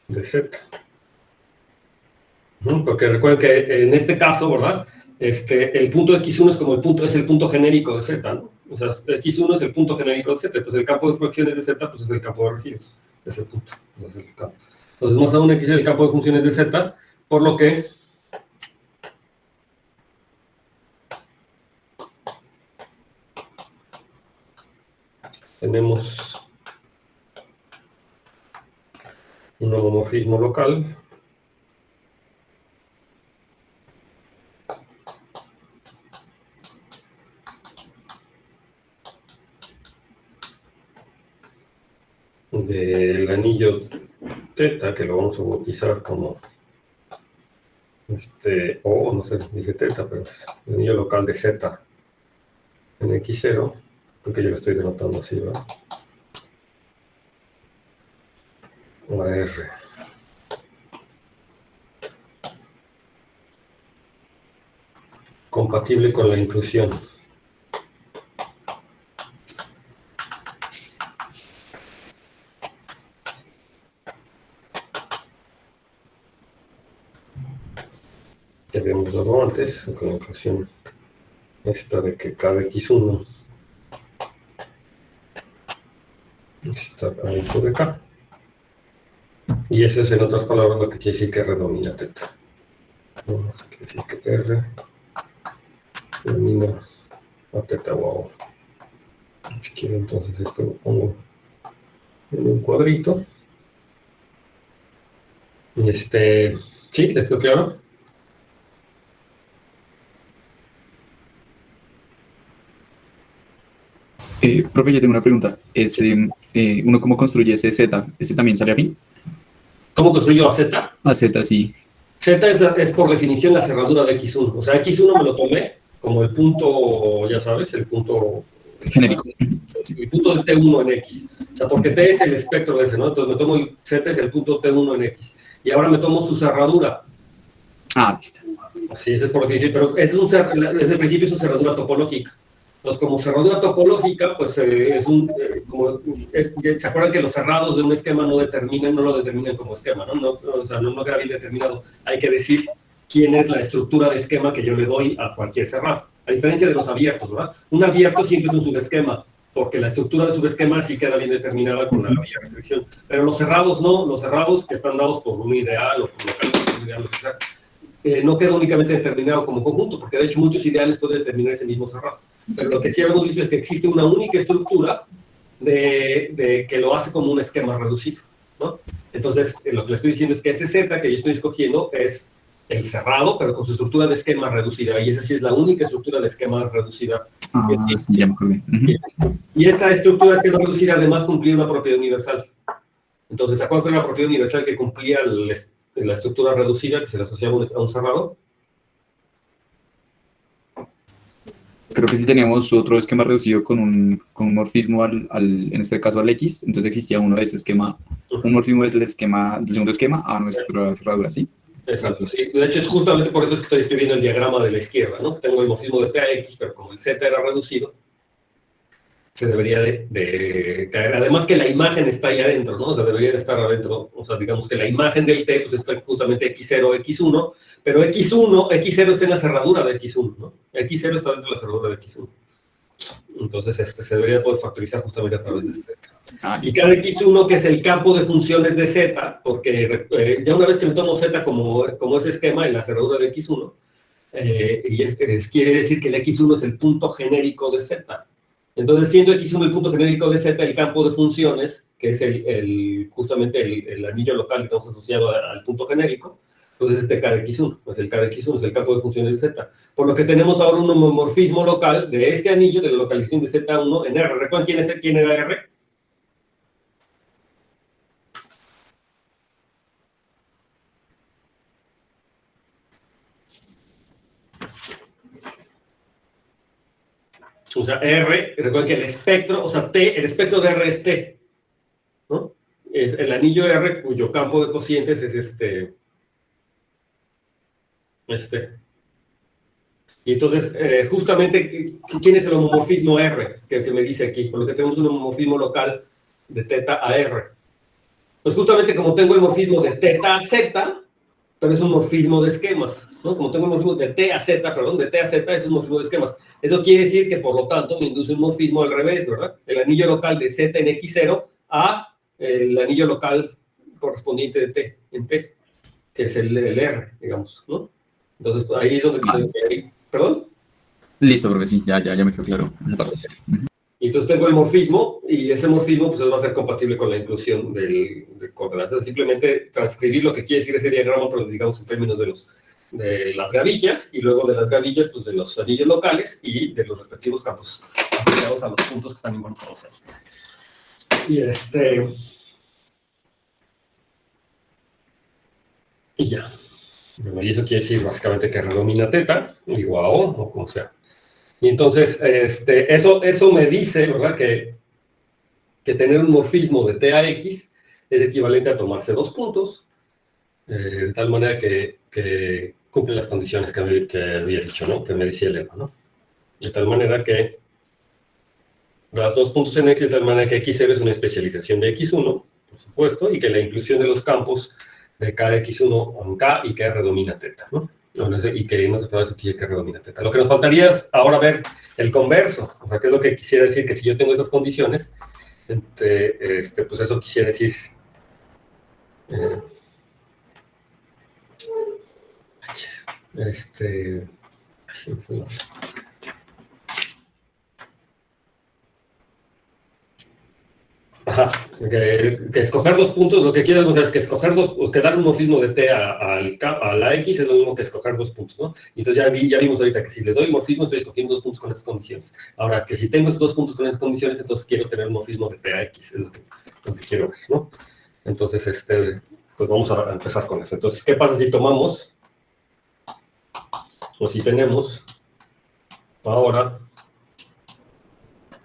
De Z. Porque recuerden que en este caso, ¿verdad? El punto X1 es como es el punto genérico de Z, ¿no? O sea, X1 es el punto genérico de Z, entonces el campo de fracciones de Z pues es el campo de residuos de ese punto. Entonces más aún X es el campo de funciones de Z, por lo que tenemos un homomorfismo local del anillo teta, que lo vamos a bautizar como o no sé, dije teta, pero es el anillo local de Z en X0, creo que yo lo estoy denotando así, ¿verdad? La R. Compatible con la inclusión. Ya habíamos dado antes, con la inclusión esta de que cada X1 está dentro de K. Y eso es, en otras palabras, lo que quiere decir que R domina teta. Vamos a decir que R domina a teta o a O. Si quiero, entonces esto lo pongo en un cuadrito. ¿Sí? ¿Les quedó claro? Profe, yo tengo una pregunta. ¿Uno cómo construye ese Z? ¿Ese también sale afín? ¿Cómo construyo a Z? A Z, sí. Z es por definición la cerradura de X1. O sea, X1 me lo tomé como el punto, ya sabes, el punto Genérico. El punto de T1 en X. O sea, porque T es el espectro de ese, ¿no? Entonces me tomo el Z es el punto T1 en X. Y ahora me tomo su cerradura. Ah, listo. Así es por definición, pero desde el principio es una cerradura topológica. Entonces, como cerradura topológica, pues ¿se acuerdan que los cerrados de un esquema no lo determinan como esquema, ¿no? O sea, no queda bien determinado. Hay que decir quién es la estructura de esquema que yo le doy a cualquier cerrado. A diferencia de los abiertos, ¿verdad? Un abierto siempre es un subesquema, porque la estructura del subesquema sí queda bien determinada con la vía restricción. Pero los cerrados no, los cerrados que están dados por un ideal o por un ideal, o sea, no queda únicamente determinado como conjunto, porque de hecho muchos ideales pueden determinar ese mismo cerrado. Pero lo que sí hemos visto es que existe una única estructura que lo hace como un esquema reducido, ¿no? Entonces, lo que le estoy diciendo es que ese Z que yo estoy escogiendo es el cerrado, pero con su estructura de esquema reducida, y esa sí es la única estructura de esquema reducida. Sí, ya me acordé. Y esa estructura de esquema reducida además cumplía una propiedad universal. Entonces, ¿se acuerdan que era una propiedad universal que cumplía la estructura reducida que se le asociaba a un cerrado? Creo que sí teníamos otro esquema reducido con un morfismo en este caso al X, entonces existía uno de ese esquema, un morfismo del segundo esquema a nuestra cerradura, ¿sí? Exacto, sí. De hecho, es justamente por eso es que estoy escribiendo el diagrama de la izquierda, ¿no? Tengo el morfismo de TAX, pero como el Z era reducido, se debería de caer. Además que la imagen está ahí adentro, ¿no? O sea, debería de estar adentro. O sea, digamos que la imagen del T pues está justamente X0, X1, pero X0 está en la cerradura de X1, ¿no? X0 está dentro de la cerradura de X1. Entonces, se debería poder factorizar justamente a través de ese Z. Y cada X1, que es el campo de funciones de Z, porque ya una vez que me tomo Z como ese esquema en la cerradura de X1, quiere decir que el X1 es el punto genérico de Z. Entonces, siendo X1 el punto genérico de Z, el campo de funciones, que es justamente el anillo local que estamos asociado al punto genérico, entonces KX1, pues el KX1 es el campo de funciones de Z. Por lo que tenemos ahora un homomorfismo local de este anillo de la localización de Z1 en R. ¿Recuerdan quién era R? O sea, R, recuerden que el espectro, o sea, el espectro de R es T, ¿no? Es el anillo R cuyo campo de cocientes es este. Y entonces, justamente, ¿quién es el homomorfismo R? Que me dice aquí, por lo que tenemos un homomorfismo local de teta a R. Pues justamente como tengo el morfismo de teta a Z, pero es un morfismo de esquemas, ¿no? Como tengo el morfismo de T a Z, perdón, de T a Z es un morfismo de esquemas. Eso quiere decir que, por lo tanto, me induce un morfismo al revés, ¿verdad? El anillo local de Z en X0 a el anillo local correspondiente de T en T, que es el R, digamos, ¿no? Entonces, ahí es donde... ¿Perdón? Listo, profe, sí, ya me quedó claro esa parte. Y entonces tengo el morfismo, y ese morfismo pues va a ser compatible con la inclusión de coordenadas. Simplemente transcribir lo que quiere decir ese diagrama, pero digamos en términos de las gavillas, y luego de las gavillas, pues de los anillos locales y de los respectivos campos asociados a los puntos que están involucrados ahí. Y ya. Bueno, y eso quiere decir básicamente que R domina teta, igual a O, o como sea. Y entonces, eso me dice, ¿verdad?, que tener un morfismo de T a X es equivalente a tomarse dos puntos, de tal manera que cumple las condiciones que había dicho, ¿no?, que me decía el lema, ¿no? De tal manera que, ¿verdad?, dos puntos en X, de tal manera que X0 es una especialización de X1, por supuesto, y que la inclusión de los campos de cada X1 en K y que R domina teta, ¿no? Y que no se puede eso que R domina teta. Lo que nos faltaría es ahora ver el converso, o sea, qué es lo que quisiera decir, que si yo tengo estas condiciones, pues eso quisiera decir... Ajá, que escoger dos puntos, lo que quiero demostrar es que escoger dos, o que dar un morfismo de T a la X es lo mismo que escoger dos puntos, ¿no? Entonces ya vimos ahorita que si le doy morfismo estoy escogiendo dos puntos con esas condiciones. Ahora, que si tengo esos dos puntos con esas condiciones, entonces quiero tener un morfismo de T a X, es lo que quiero ver, ¿no? Entonces, pues vamos a empezar con eso. Entonces, ¿qué pasa si tomamos, o si tenemos, ahora,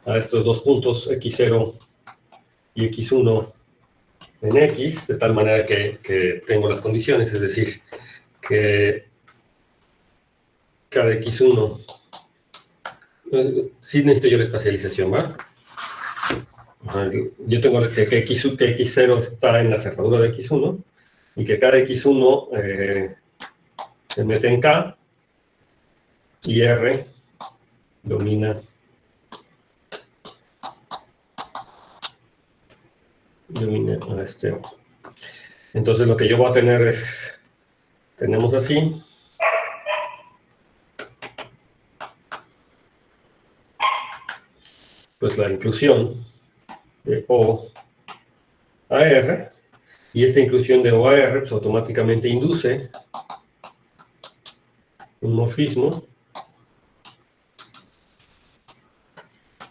a estos dos puntos, X0 y X1 en X, de tal manera que tengo las condiciones, es decir, que cada X1, sí necesito yo la espacialización, ¿verdad? Yo tengo que X0 está en la cerradura de X1, y que cada X1 se mete en K, y R domina a este O. Entonces lo que yo voy a tener es, tenemos así, pues la inclusión de O a R, y esta inclusión de O a R pues automáticamente induce un morfismo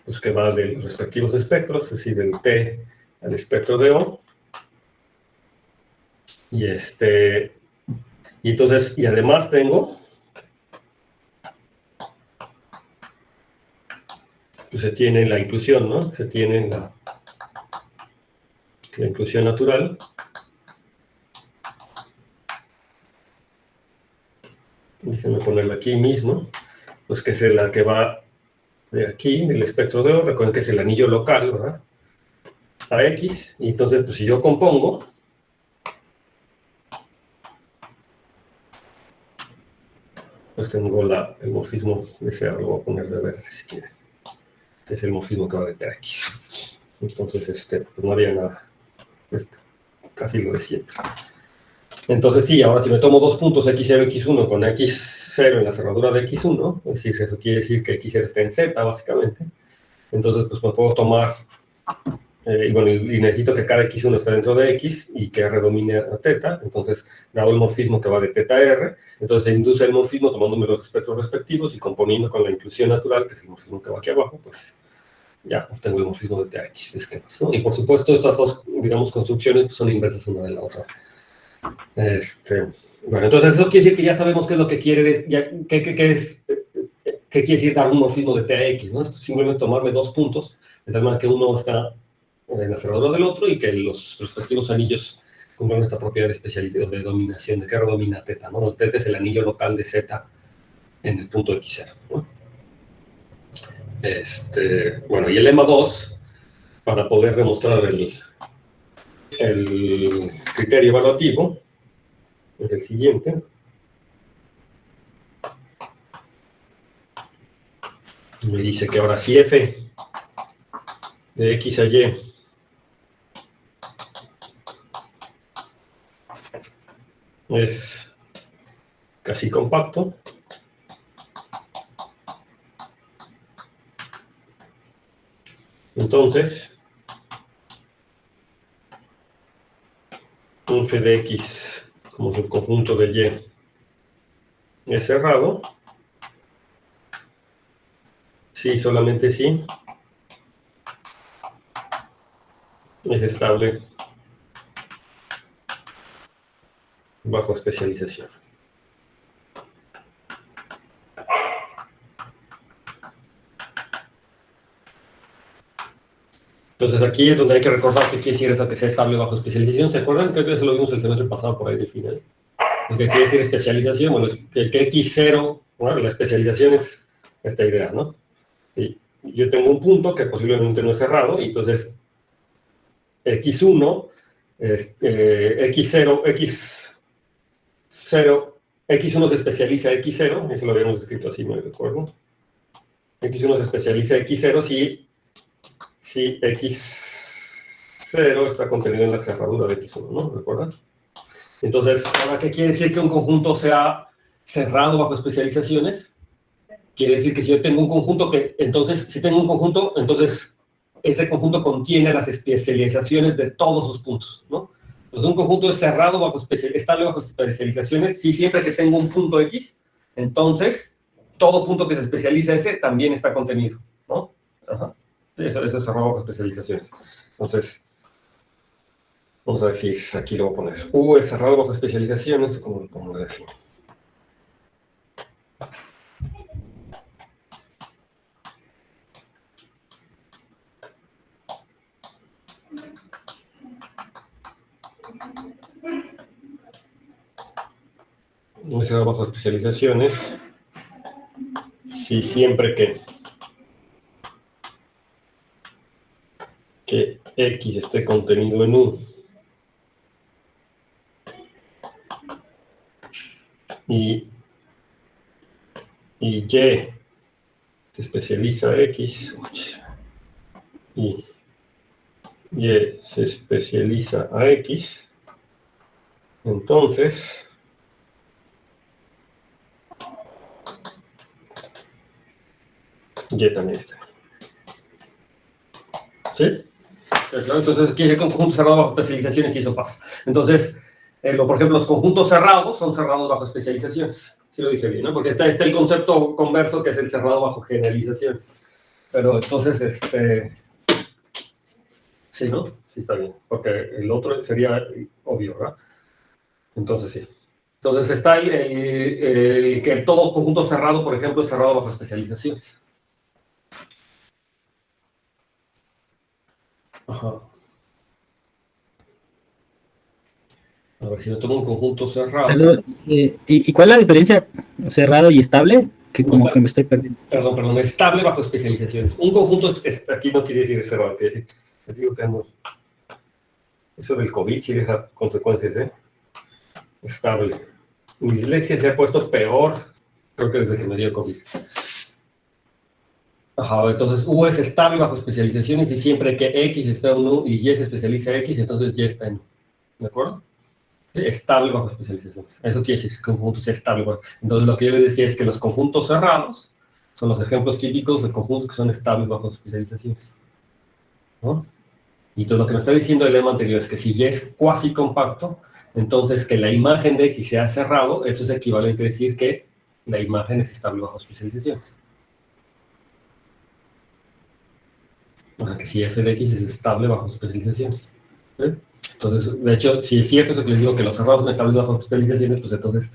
pues que va de los respectivos espectros, es decir, del T al espectro de O. Y entonces, y además tengo, pues se tiene la inclusión, ¿no? Se tiene la inclusión natural. Déjenme ponerla aquí mismo, pues que es la que va de aquí, del espectro de O, recuerden que es el anillo local, ¿verdad? A X, y entonces, pues si yo compongo, pues tengo el morfismo de C, lo voy a poner de verde si quieren, que es el morfismo que va de T a X. Entonces, pues no había nada, casi lo de siempre. Entonces sí, ahora si me tomo dos puntos X0 y X1 con X0 en la cerradura de X1, es decir, eso quiere decir que X0 está en Z, básicamente. Entonces, pues me puedo tomar, y necesito que cada X1 esté dentro de X y que R domine a teta. Entonces, dado el morfismo que va de teta a R, entonces se induce el morfismo tomándome los espectros respectivos y componiendo con la inclusión natural, que es el morfismo que va aquí abajo, pues ya obtengo el morfismo de TX de esquemas, ¿no? Y por supuesto, estas dos, digamos, construcciones pues, son inversas una de la otra. Bueno, entonces eso quiere decir que ya sabemos qué es lo que quiere, qué quiere decir dar un morfismo de T a X, ¿no? Es simplemente tomarme dos puntos, de tal manera que uno está en la cerradura del otro y que los respectivos anillos cumplan esta propiedad de especialidad de dominación, de que R domina teta, ¿no? Teta es el anillo local de Z en el punto X0, ¿no? Bueno, y el lema 2, para poder demostrar el criterio evaluativo, es el siguiente. Me dice que ahora si f de x a y es casi compacto, entonces un f de x como subconjunto de y es cerrado, sí, solamente sí, es estable bajo especialización. Entonces aquí es donde hay que recordar qué quiere decir eso que sea estable bajo especialización. ¿Se acuerdan? Creo que eso lo vimos el semestre pasado por ahí del final. Lo que quiere decir especialización, bueno, es que X0, bueno, la especialización es esta idea, ¿no? Y yo tengo un punto que posiblemente no es cerrado, y entonces X1, X1 se especializa a X0, eso lo habíamos escrito así, me recuerdo. X1 se especializa a X0 si X0 está contenido en la cerradura de X1, ¿no? ¿Recuerdan? Entonces, ¿ahora qué quiere decir que un conjunto sea cerrado bajo especializaciones? Quiere decir que si yo tengo un conjunto si tengo un conjunto, entonces ese conjunto contiene las especializaciones de todos sus puntos, ¿no? Entonces un conjunto es cerrado estable bajo especializaciones si siempre que tengo un punto X, entonces todo punto que se especializa ese también está contenido, ¿no? Ajá. Eso es cerrado bajo especializaciones. Entonces, vamos a decir, aquí lo voy a poner. U es cerrado bajo especializaciones, como lo defino. U es cerrado bajo especializaciones si siempre que X esté contenido en U y Y se especializa a X y Y se especializa a X, entonces Y también está. ¿Sí? Entonces quiere decir que un conjunto cerrado bajo especializaciones y eso pasa. Entonces, por ejemplo, los conjuntos cerrados son cerrados bajo especializaciones. Sí lo dije bien, ¿no? Porque está el concepto converso, que es el cerrado bajo generalizaciones. Pero entonces, sí, ¿no? Sí está bien, porque el otro sería obvio, ¿verdad? Entonces, sí. Entonces está el que todo conjunto cerrado, por ejemplo, es cerrado bajo especializaciones. Ajá. A ver, si yo tomo un conjunto cerrado... Perdón, ¿y cuál es la diferencia cerrado y estable? Que como que me estoy perdiendo. Perdón, estable bajo especializaciones. Un conjunto, aquí no quiere decir cerrado, quiere decir, les digo que ando... Eso del COVID sí deja consecuencias, ¿eh? Estable. Mi dislexia se ha puesto peor, creo que desde que me dio COVID. Ajá, entonces U es estable bajo especializaciones y siempre que X está en U y Y se especializa X, entonces Y está en U. ¿De acuerdo? Estable bajo especializaciones. Eso quiere decir que un conjunto sea estable. Entonces lo que yo les decía es que los conjuntos cerrados son los ejemplos típicos de conjuntos que son estables bajo especializaciones, ¿no? Y todo lo que nos está diciendo el lema anterior es que si Y es cuasi compacto, entonces que la imagen de X sea cerrado, eso es equivalente a decir que la imagen es estable bajo especializaciones. O sea, que si F de X es estable bajo especializaciones. ¿Sí? Entonces, de hecho, si es cierto eso que les digo que los cerrados son estables bajo especializaciones, pues entonces,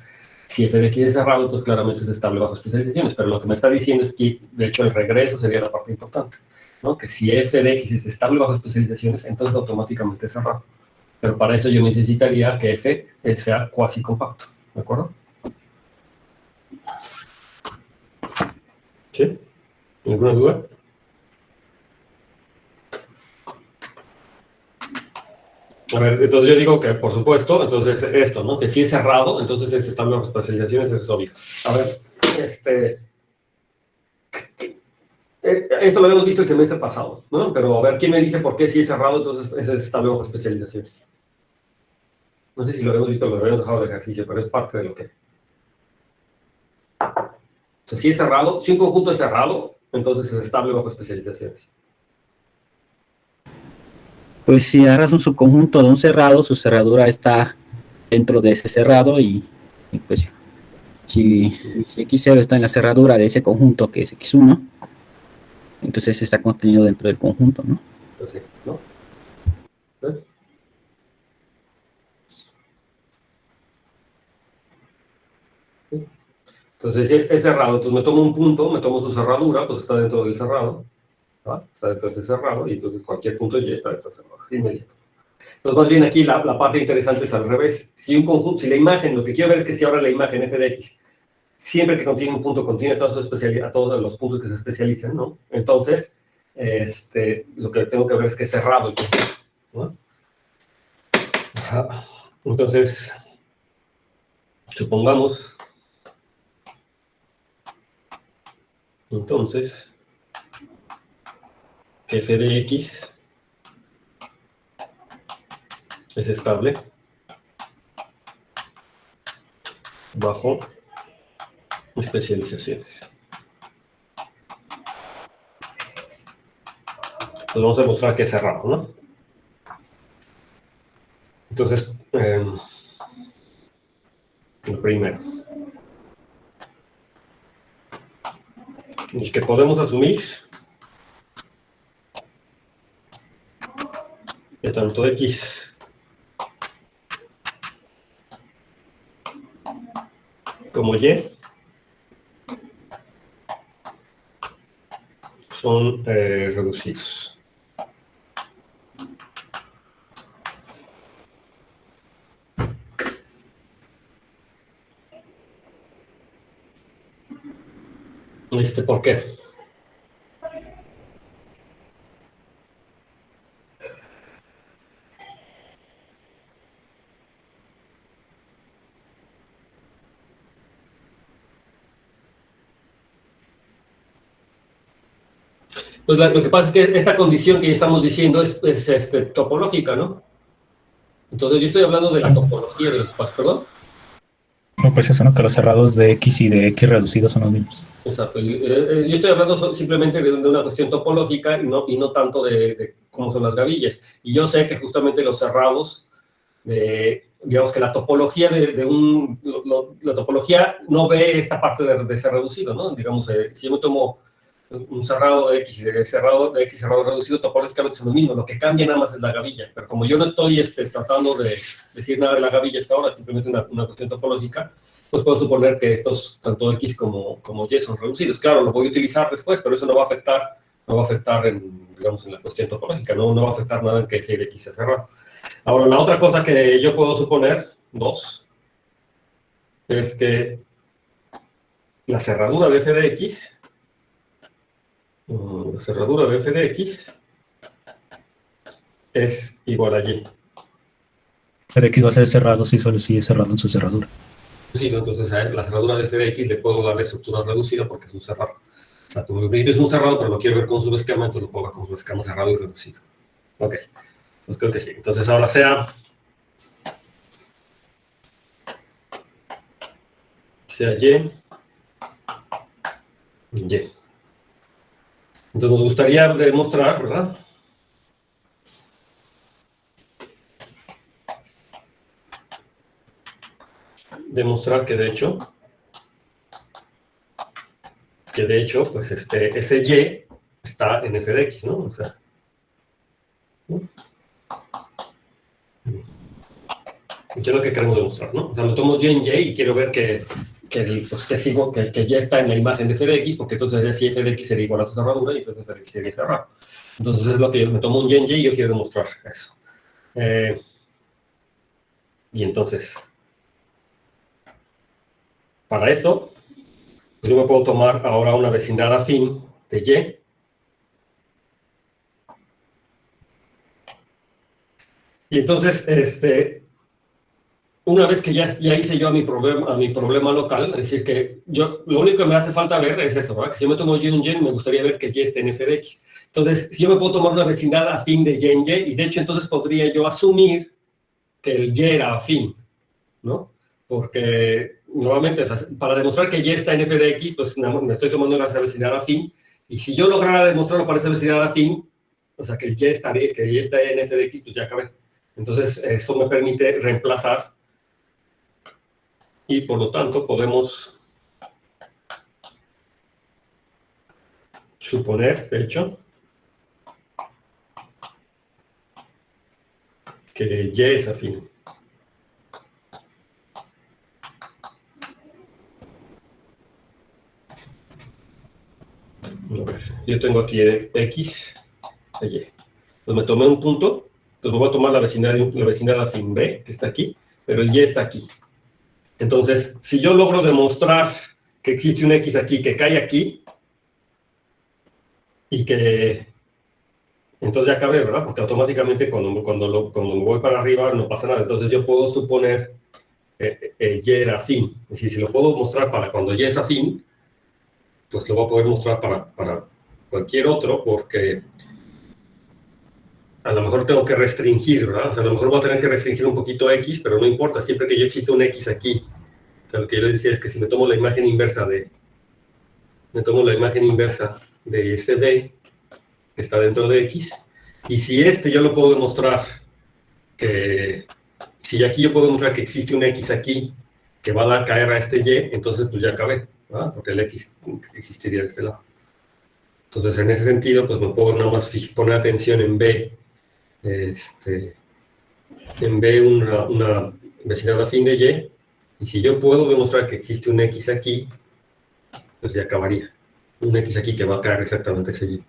si F de X es cerrado, entonces claramente es estable bajo especializaciones. Pero lo que me está diciendo es que, de hecho, el regreso sería la parte importante, ¿no? Que si F de X es estable bajo especializaciones, entonces automáticamente es cerrado. Pero para eso yo necesitaría que F sea cuasi compacto, ¿de acuerdo? ¿Sí? ¿Ninguna duda? A ver, entonces yo digo que, por supuesto, entonces esto, ¿no? Que si es cerrado, entonces es estable bajo especializaciones, eso es obvio. A ver, esto lo habíamos visto el semestre pasado, ¿no? Pero a ver, ¿quién me dice por qué si es cerrado, entonces ese es estable bajo especializaciones? No sé si lo habíamos visto o lo habíamos dejado de ejercicio, pero es parte de lo que... O sea, si es cerrado, si un conjunto es cerrado, entonces es estable bajo especializaciones. Pues si agarras un subconjunto de un cerrado, su cerradura está dentro de ese cerrado y pues si X0 está en la cerradura de ese conjunto que es X1, entonces está contenido dentro del conjunto, ¿no? Entonces, ¿no? ¿Eh? Entonces, si es cerrado, entonces me tomo un punto, me tomo su cerradura, pues está dentro del cerrado, ¿no? Está dentro de ese cerrado, y entonces cualquier punto Y está dentro del cerrado, inmediato. Entonces, más bien aquí la parte interesante es al revés. Si un conjunto, si la imagen, lo que quiero ver es que si ahora la imagen f de x, siempre que contiene un punto, contiene a todos los puntos que se especializan, ¿no? Entonces, lo que tengo que ver es que es cerrado el punto, ¿no? Entonces, supongamos, entonces, que f de x es estable bajo especializaciones. Pues vamos a demostrar que es cerrado, ¿no? Entonces, lo primero. Es que podemos asumir que tanto x como y son reducidos. ¿Por qué? Pues lo que pasa es que esta condición que estamos diciendo es topológica, ¿no? Entonces yo estoy hablando de la topología de los espacios, ¿perdón? No, pues eso, ¿no? Que los cerrados de X y de X reducidos son los mismos. Exacto. Yo estoy hablando simplemente de una cuestión topológica y no tanto de cómo son las gavillas. Y yo sé que justamente los cerrados de digamos que la topología la topología no ve esta parte de ser reducido, ¿no? Digamos, si yo me tomo un cerrado de X y de cerrado reducido, topológicamente es lo mismo, lo que cambia nada más es la gavilla, pero como yo no estoy tratando de decir nada de la gavilla hasta ahora, simplemente una cuestión topológica, pues puedo suponer que estos, tanto X como Y, son reducidos. Claro, lo voy a utilizar después, pero eso no va a afectar digamos, en la cuestión topológica, no va a afectar nada en que f de X sea cerrado. Ahora, la otra cosa que yo puedo suponer, es que la cerradura de f de X, es igual a Y. Pero X va a ser cerrado si solo sigue cerrado en su cerradura. Sí, ¿no? Entonces a la cerradura de f de X le puedo dar la estructura reducida porque es un cerrado. O sea, tu es un cerrado, pero lo quiero ver con subesquema, entonces lo puedo ver con subesquema cerrado y reducido. Ok, pues creo que sí. Entonces ahora sea Y. Entonces nos gustaría demostrar, ¿verdad? Demostrar que de hecho, pues ese Y está en f de X, ¿no? O sea, ¿qué es lo que queremos demostrar, no? O sea, me tomo Y en Y y quiero ver que Y está en la imagen de f de X, porque entonces si f de X sería igual a su cerradura, y entonces f de X sería cerrado. Entonces es lo que yo me tomo un Y en Y y yo quiero demostrar eso. Y entonces, para esto, pues yo me puedo tomar ahora una vecindad afín de Y. Y entonces, una vez que ya hice yo mi problema local, es decir, que lo único que me hace falta ver es eso, ¿verdad? Que si yo me tomo Y en Y, me gustaría ver que Y esté en f de X. Entonces, si yo me puedo tomar una vecindad afín de Y en Y, y de hecho entonces podría yo asumir que el Y era afín, ¿no? Porque, nuevamente, o sea, para demostrar que Y está en f de X, pues me estoy tomando una vecindad afín, y si yo lograra demostrarlo para esa vecindad afín, o sea, que Y está en f de X, pues ya acabé. Entonces, eso me permite reemplazar, y por lo tanto podemos suponer, de hecho, que Y es afín. A ver, yo tengo aquí X de Y. Pues me tomé un punto, pues me voy a tomar la vecindad afín B, que está aquí, pero el Y está aquí. Entonces, si yo logro demostrar que existe un X aquí, que cae aquí, y que entonces ya acabé, ¿verdad? Porque automáticamente cuando me voy para arriba no pasa nada. Entonces yo puedo suponer que Y era afín. Es decir, si lo puedo mostrar para cuando Y es afín, pues lo voy a poder mostrar para cualquier otro, porque a lo mejor tengo que restringir, ¿verdad? O sea, a lo mejor voy a tener que restringir un poquito X, pero no importa, siempre que yo exista un X aquí. O sea, lo que yo les decía es que si me tomo la imagen inversa de este D, que está dentro de X, y si yo lo puedo demostrar si aquí yo puedo demostrar que existe un X aquí que va a dar caer a este Y, entonces pues ya acabé, ¿verdad? Porque el X existiría de este lado. Entonces, en ese sentido, pues me puedo nada más poner atención en B, una vecindad afín de Y, y si yo puedo demostrar que existe un X aquí, pues ya acabaría. Un X aquí que va a caer exactamente ese Y,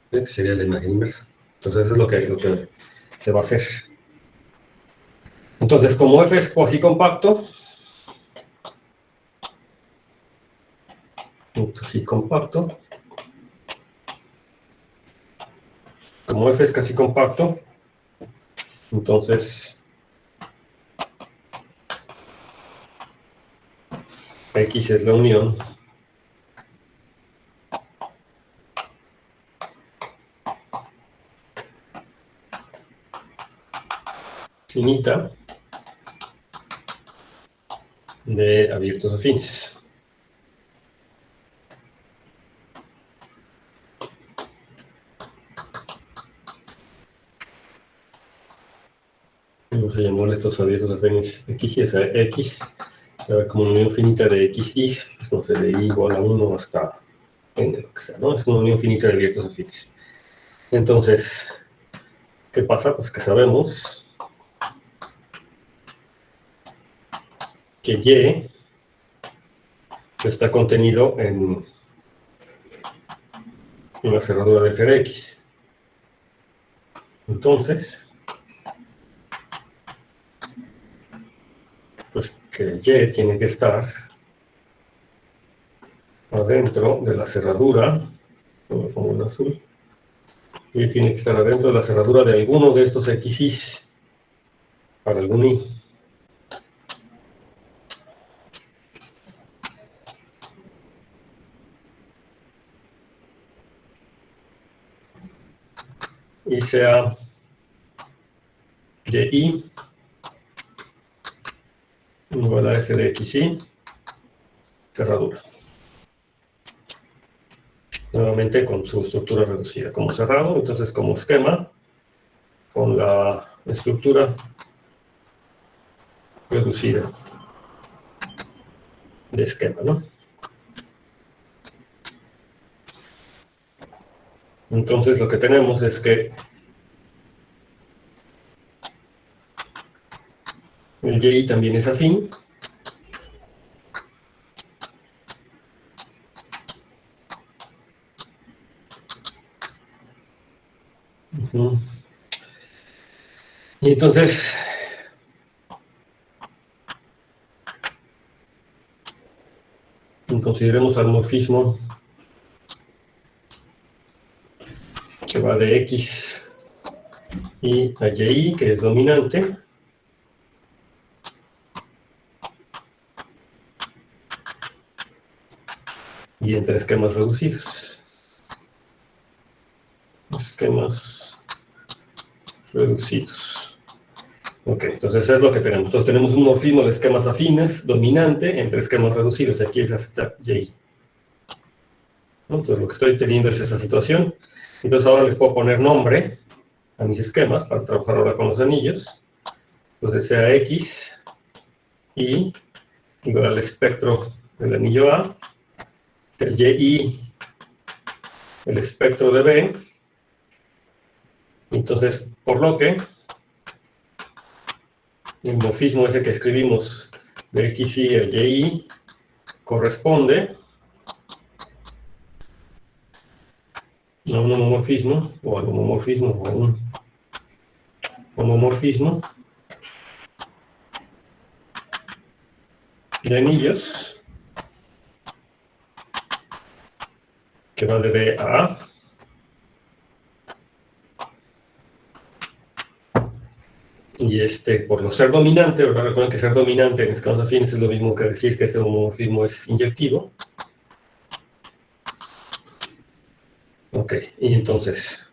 que sería la imagen inversa. Entonces, eso es lo que se va a hacer. Entonces, como F es cuasi compacto, como F es casi compacto, entonces X es la unión finita de abiertos afines. Vamos a llamarle estos abiertos afines X, o sea, X, a ver, como una unión finita de XY, pues no sé, de I igual a 1 hasta N, lo que sea, ¿no? Es una unión finita de abiertos afines. Entonces, ¿qué pasa? Pues que sabemos que Y está contenido en una cerradura de f de X. Entonces, pues que Y tiene que estar adentro de la cerradura, como en azul, Y tiene que estar adentro de la cerradura de alguno de estos XY para algún Y. Y sea Y igual a f de XY, cerradura. Nuevamente con su estructura reducida como cerrado, entonces como esquema, con la estructura reducida de esquema, ¿no? Entonces lo que tenemos es que el Y también es afín. Y entonces, consideremos al morfismo que va de X y a Y, que es dominante. Y entre esquemas reducidos. Esquemas reducidos. Ok, entonces eso es lo que tenemos. Entonces tenemos un morfismo de esquemas afines, dominante, entre esquemas reducidos. Aquí es hasta Y. Entonces lo que estoy teniendo es esa situación. Entonces ahora les puedo poner nombre a mis esquemas para trabajar ahora con los anillos. Entonces sea X, Y, igual al espectro del anillo A, el Y, el espectro de B. Entonces, por lo que el morfismo ese que escribimos de XY a YI corresponde a un homomorfismo o al homomorfismo o a un homomorfismo de anillos que va de B a A. Y por lo ser dominante, ¿verdad? Recuerden que ser dominante en escalas afines es lo mismo que decir que ese homomorfismo es inyectivo. Ok, y entonces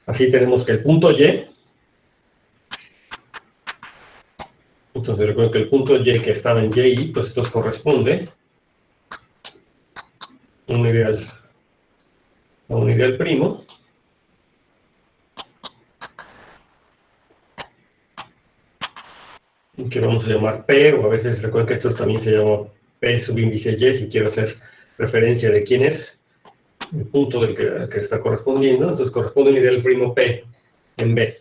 así tenemos que el punto Y, entonces recuerden que el punto Y que estaba en YI, pues esto corresponde a un ideal primo, que vamos a llamar P, o a veces recuerden que esto también se llama P subíndice Y, si quiero hacer referencia de quién es el punto del que está correspondiendo. Entonces corresponde un ideal primo P en B.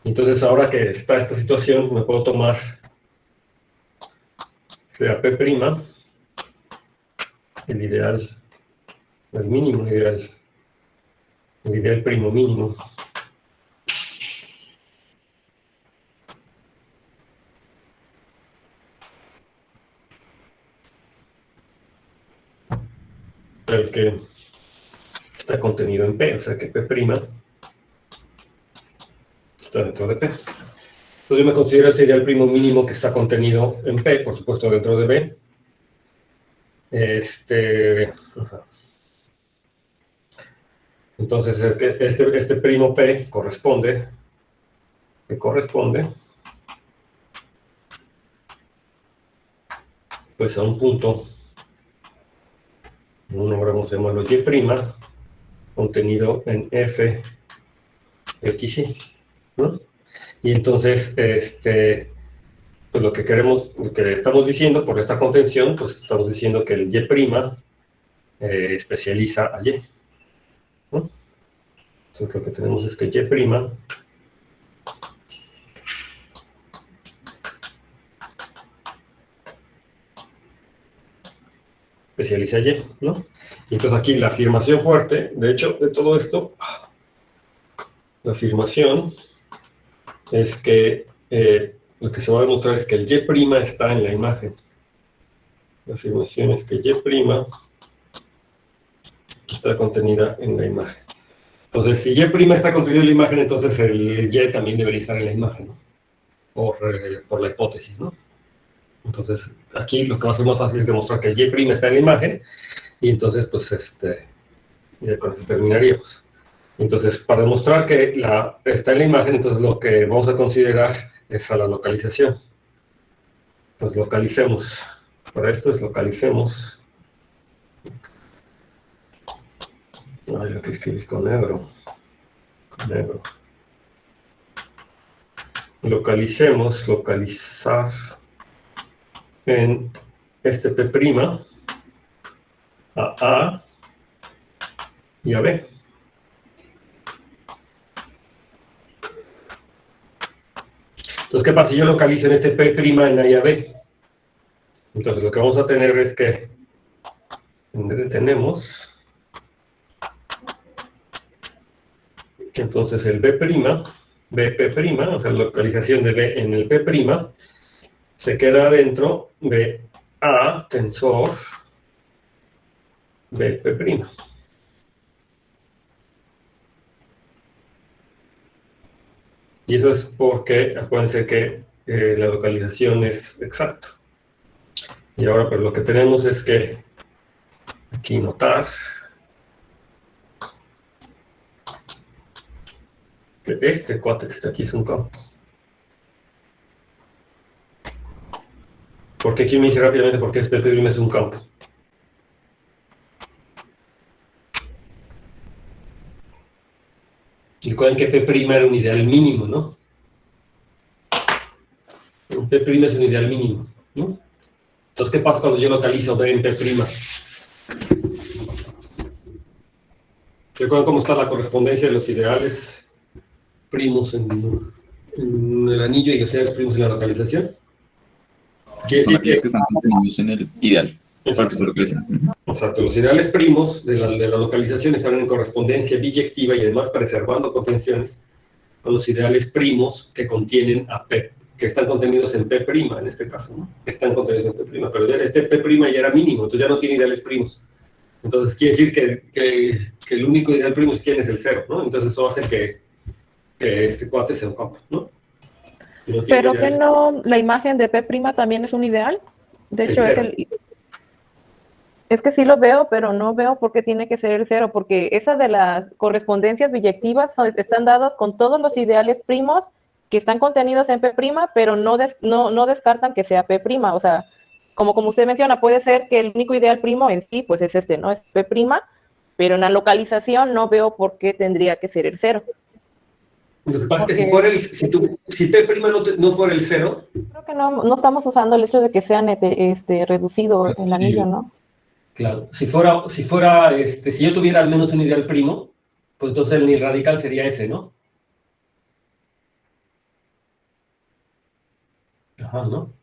Entonces ahora que está esta situación, me puedo tomar sea P', el ideal, el mínimo ideal, el ideal primo mínimo. El que está contenido en P, o sea que P' está dentro de P. Entonces yo me considero ese ideal primo mínimo que está contenido en P, por supuesto dentro de B. Entonces este primo P corresponde pues a un punto, no vamos a llamarlo Y', contenido en f x, y, ¿no? Y entonces, pues lo que estamos diciendo por esta contención, pues estamos diciendo que el y' especializa a y, ¿no? Entonces lo que tenemos es que y' especializa y, ¿no? Y entonces aquí la afirmación fuerte, de hecho, de todo esto, la afirmación es que lo que se va a demostrar es que el y' está en la imagen. La afirmación es que y' está contenida en la imagen. Entonces, si y' está contenido en la imagen, entonces el y también debería estar en la imagen, ¿no? Por la hipótesis, ¿no? Entonces, aquí lo que va a ser más fácil es demostrar que el y' está en la imagen, y entonces, pues, ya con eso terminaríamos. Entonces, para demostrar que está en la imagen, entonces lo que vamos a considerar es a la localización. Entonces, localicemos. Para esto es localicemos. Ay, lo que escribís con negro. Con negro. Localicemos, localizar en este P' a A y a B. Entonces, ¿qué pasa si yo localizo en este P' en A y a B? Entonces, lo que vamos a tener es que tenemos que entonces el BP', o sea, la localización de B en el P', se queda dentro de A tensor BP'. Y eso es porque, acuérdense que la localización es exacta. Y ahora, pues lo que tenemos es que aquí notar que este cuate que está aquí es un campo. Porque aquí me dice rápidamente por qué este P' es un campo. Recuerden que P' era un ideal mínimo, ¿no? Un P' es un ideal mínimo, ¿no? Entonces, ¿qué pasa cuando yo localizo B en P'? ¿Recuerdan cómo está la correspondencia de los ideales primos en el anillo y los ideales primos en la localización? Son aquellos que están contenidos en el ideal. Exacto. Exacto. Los ideales primos de la localización están en correspondencia biyectiva y además preservando contenciones con los ideales primos que contienen a P, que están contenidos en P', en este caso, ¿no? Están contenidos en P', pero este P' ya era mínimo, entonces ya no tiene ideales primos. Entonces quiere decir que el único ideal primo es quién es el cero, ¿no? Entonces eso hace que este cuate sea un campo, ¿no? Pero que no, la imagen de P' también es un ideal. De hecho, es que sí lo veo, pero no veo por qué tiene que ser el cero, porque esa de las correspondencias biyectivas están dadas con todos los ideales primos que están contenidos en P', pero no descartan que sea P'. O sea, como usted menciona, puede ser que el único ideal primo en sí, pues es ¿no? Es P', pero en la localización no veo por qué tendría que ser el cero. Lo que pasa es que si P' no fuera el cero... Creo que no estamos usando el hecho de que sea reducido el anillo, ¿no? Claro, si yo tuviera al menos un ideal primo, pues entonces el radical sería ese, ¿no? Ajá, ¿no?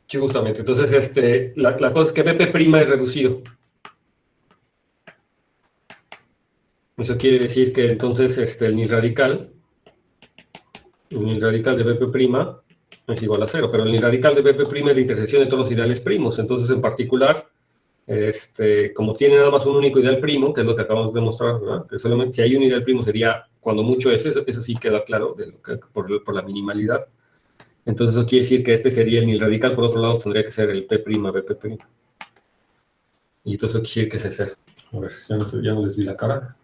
Sí, justamente. Entonces, la cosa es que BP' es reducido. Eso quiere decir que entonces el nil radical de BP' es igual a 0, pero el nil radical de BP' es la intersección de todos los ideales primos. Entonces, en particular, como tiene nada más un único ideal primo, que es lo que acabamos de demostrar, ¿verdad? Que solamente si hay un ideal primo sería cuando mucho ese, eso sí queda claro por la minimalidad. Entonces, eso quiere decir que este sería el nil radical, por otro lado tendría que ser el P', BP'. Y entonces eso quiere decir que es ese. A ver, ya no les vi la cara.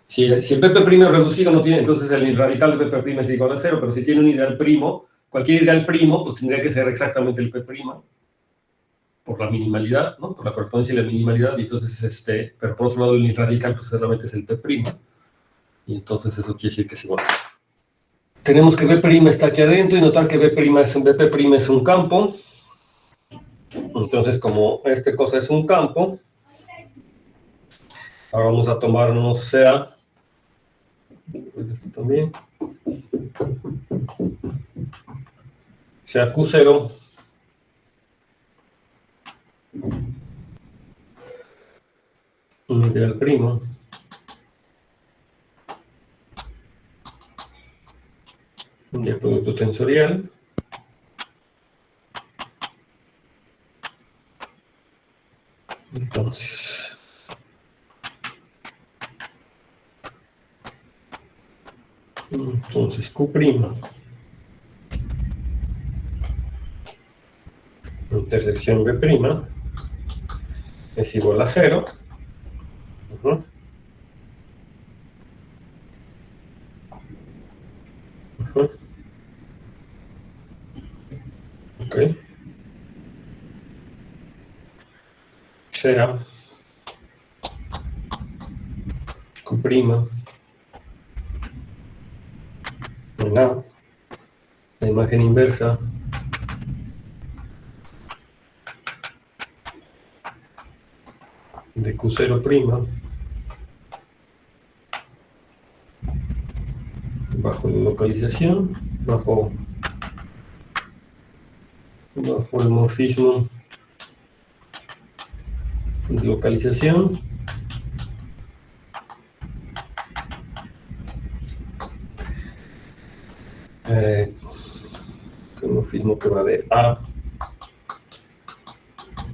Si el P' es reducido, no tiene, entonces el radical de P' es igual a 0, pero si tiene un ideal primo, cualquier ideal primo, pues tendría que ser exactamente el P'. por la minimalidad, ¿no? Por la correspondencia y la minimalidad, y entonces, pero por otro lado el radical pues solamente es el P', y entonces eso quiere decir que es igual. Tenemos que B' está aquí adentro y notar que B'P' es un campo. Entonces, como esta cosa es un campo, ahora vamos a tomarnos sea, esto también, sea Q0 un ideal primo un ideal producto tensorial entonces Q' intersección B' es igual a 0. Ok. Sea Q' en A, la imagen inversa de Q0' bajo la localización, bajo el morfismo de localización. El morfismo que va de A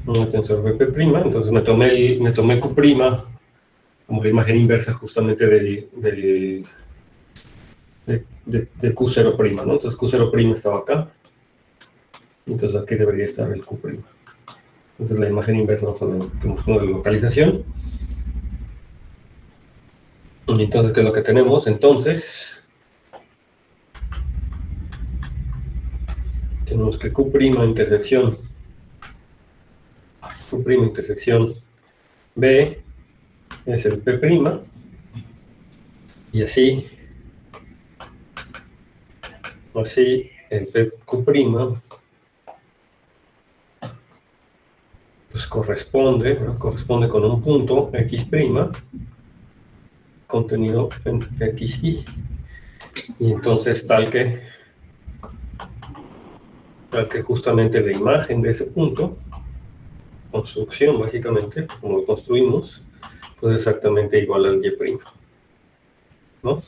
un tensor B'P', entonces me tomé Q' como la imagen inversa justamente de Q0', ¿no? Entonces Q0' estaba acá, entonces aquí debería estar el Q'. Entonces la imagen inversa bajo la localización. Y entonces, ¿qué es lo que tenemos? Entonces, tenemos que Q' intersección B es el P', y así el Q' pues corresponde con un punto X' contenido en XY, y entonces tal que justamente la imagen de ese punto, construcción básicamente, como lo construimos, pues exactamente igual al Y', ¿no?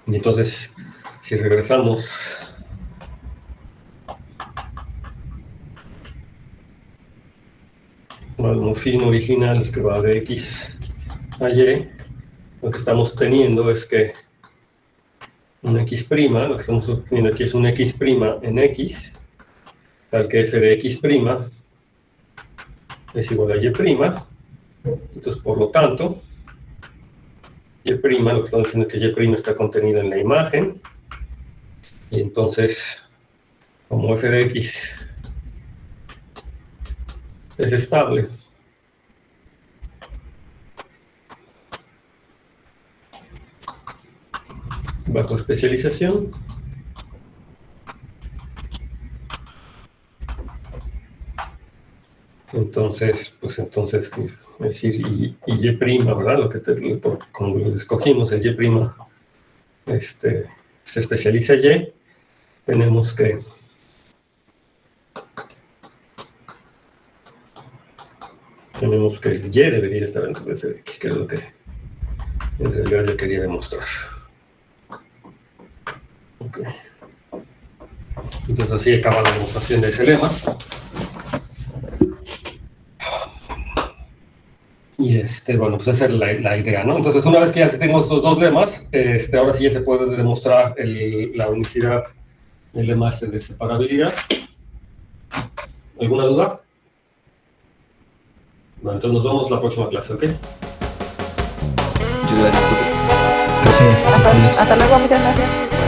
Y entonces, si regresamos al morfismo original que va de X a Y, lo que estamos teniendo es que un X', lo que estamos obteniendo aquí es un X' en X, tal que f de X' es igual a Y', entonces por lo tanto, Y', lo que estamos diciendo es que Y' está contenido en la imagen, y entonces, como f de X es estable, bajo especialización, entonces, es decir, y Y', ¿verdad? Como lo escogimos, el Y' se especializa Y, tenemos que el Y debería estar dentro de f de X, que es lo que en realidad yo quería demostrar. Okay. Entonces así acaba la demostración de ese lema. Y bueno, pues esa es la idea, ¿no? Entonces una vez que ya tenemos estos dos lemas, ahora sí ya se puede demostrar la unicidad del lema de separabilidad. ¿Alguna duda? Bueno, entonces nos vemos la próxima clase, ¿ok? Muchas gracias, profe. Gracias. Hasta luego, muchas gracias.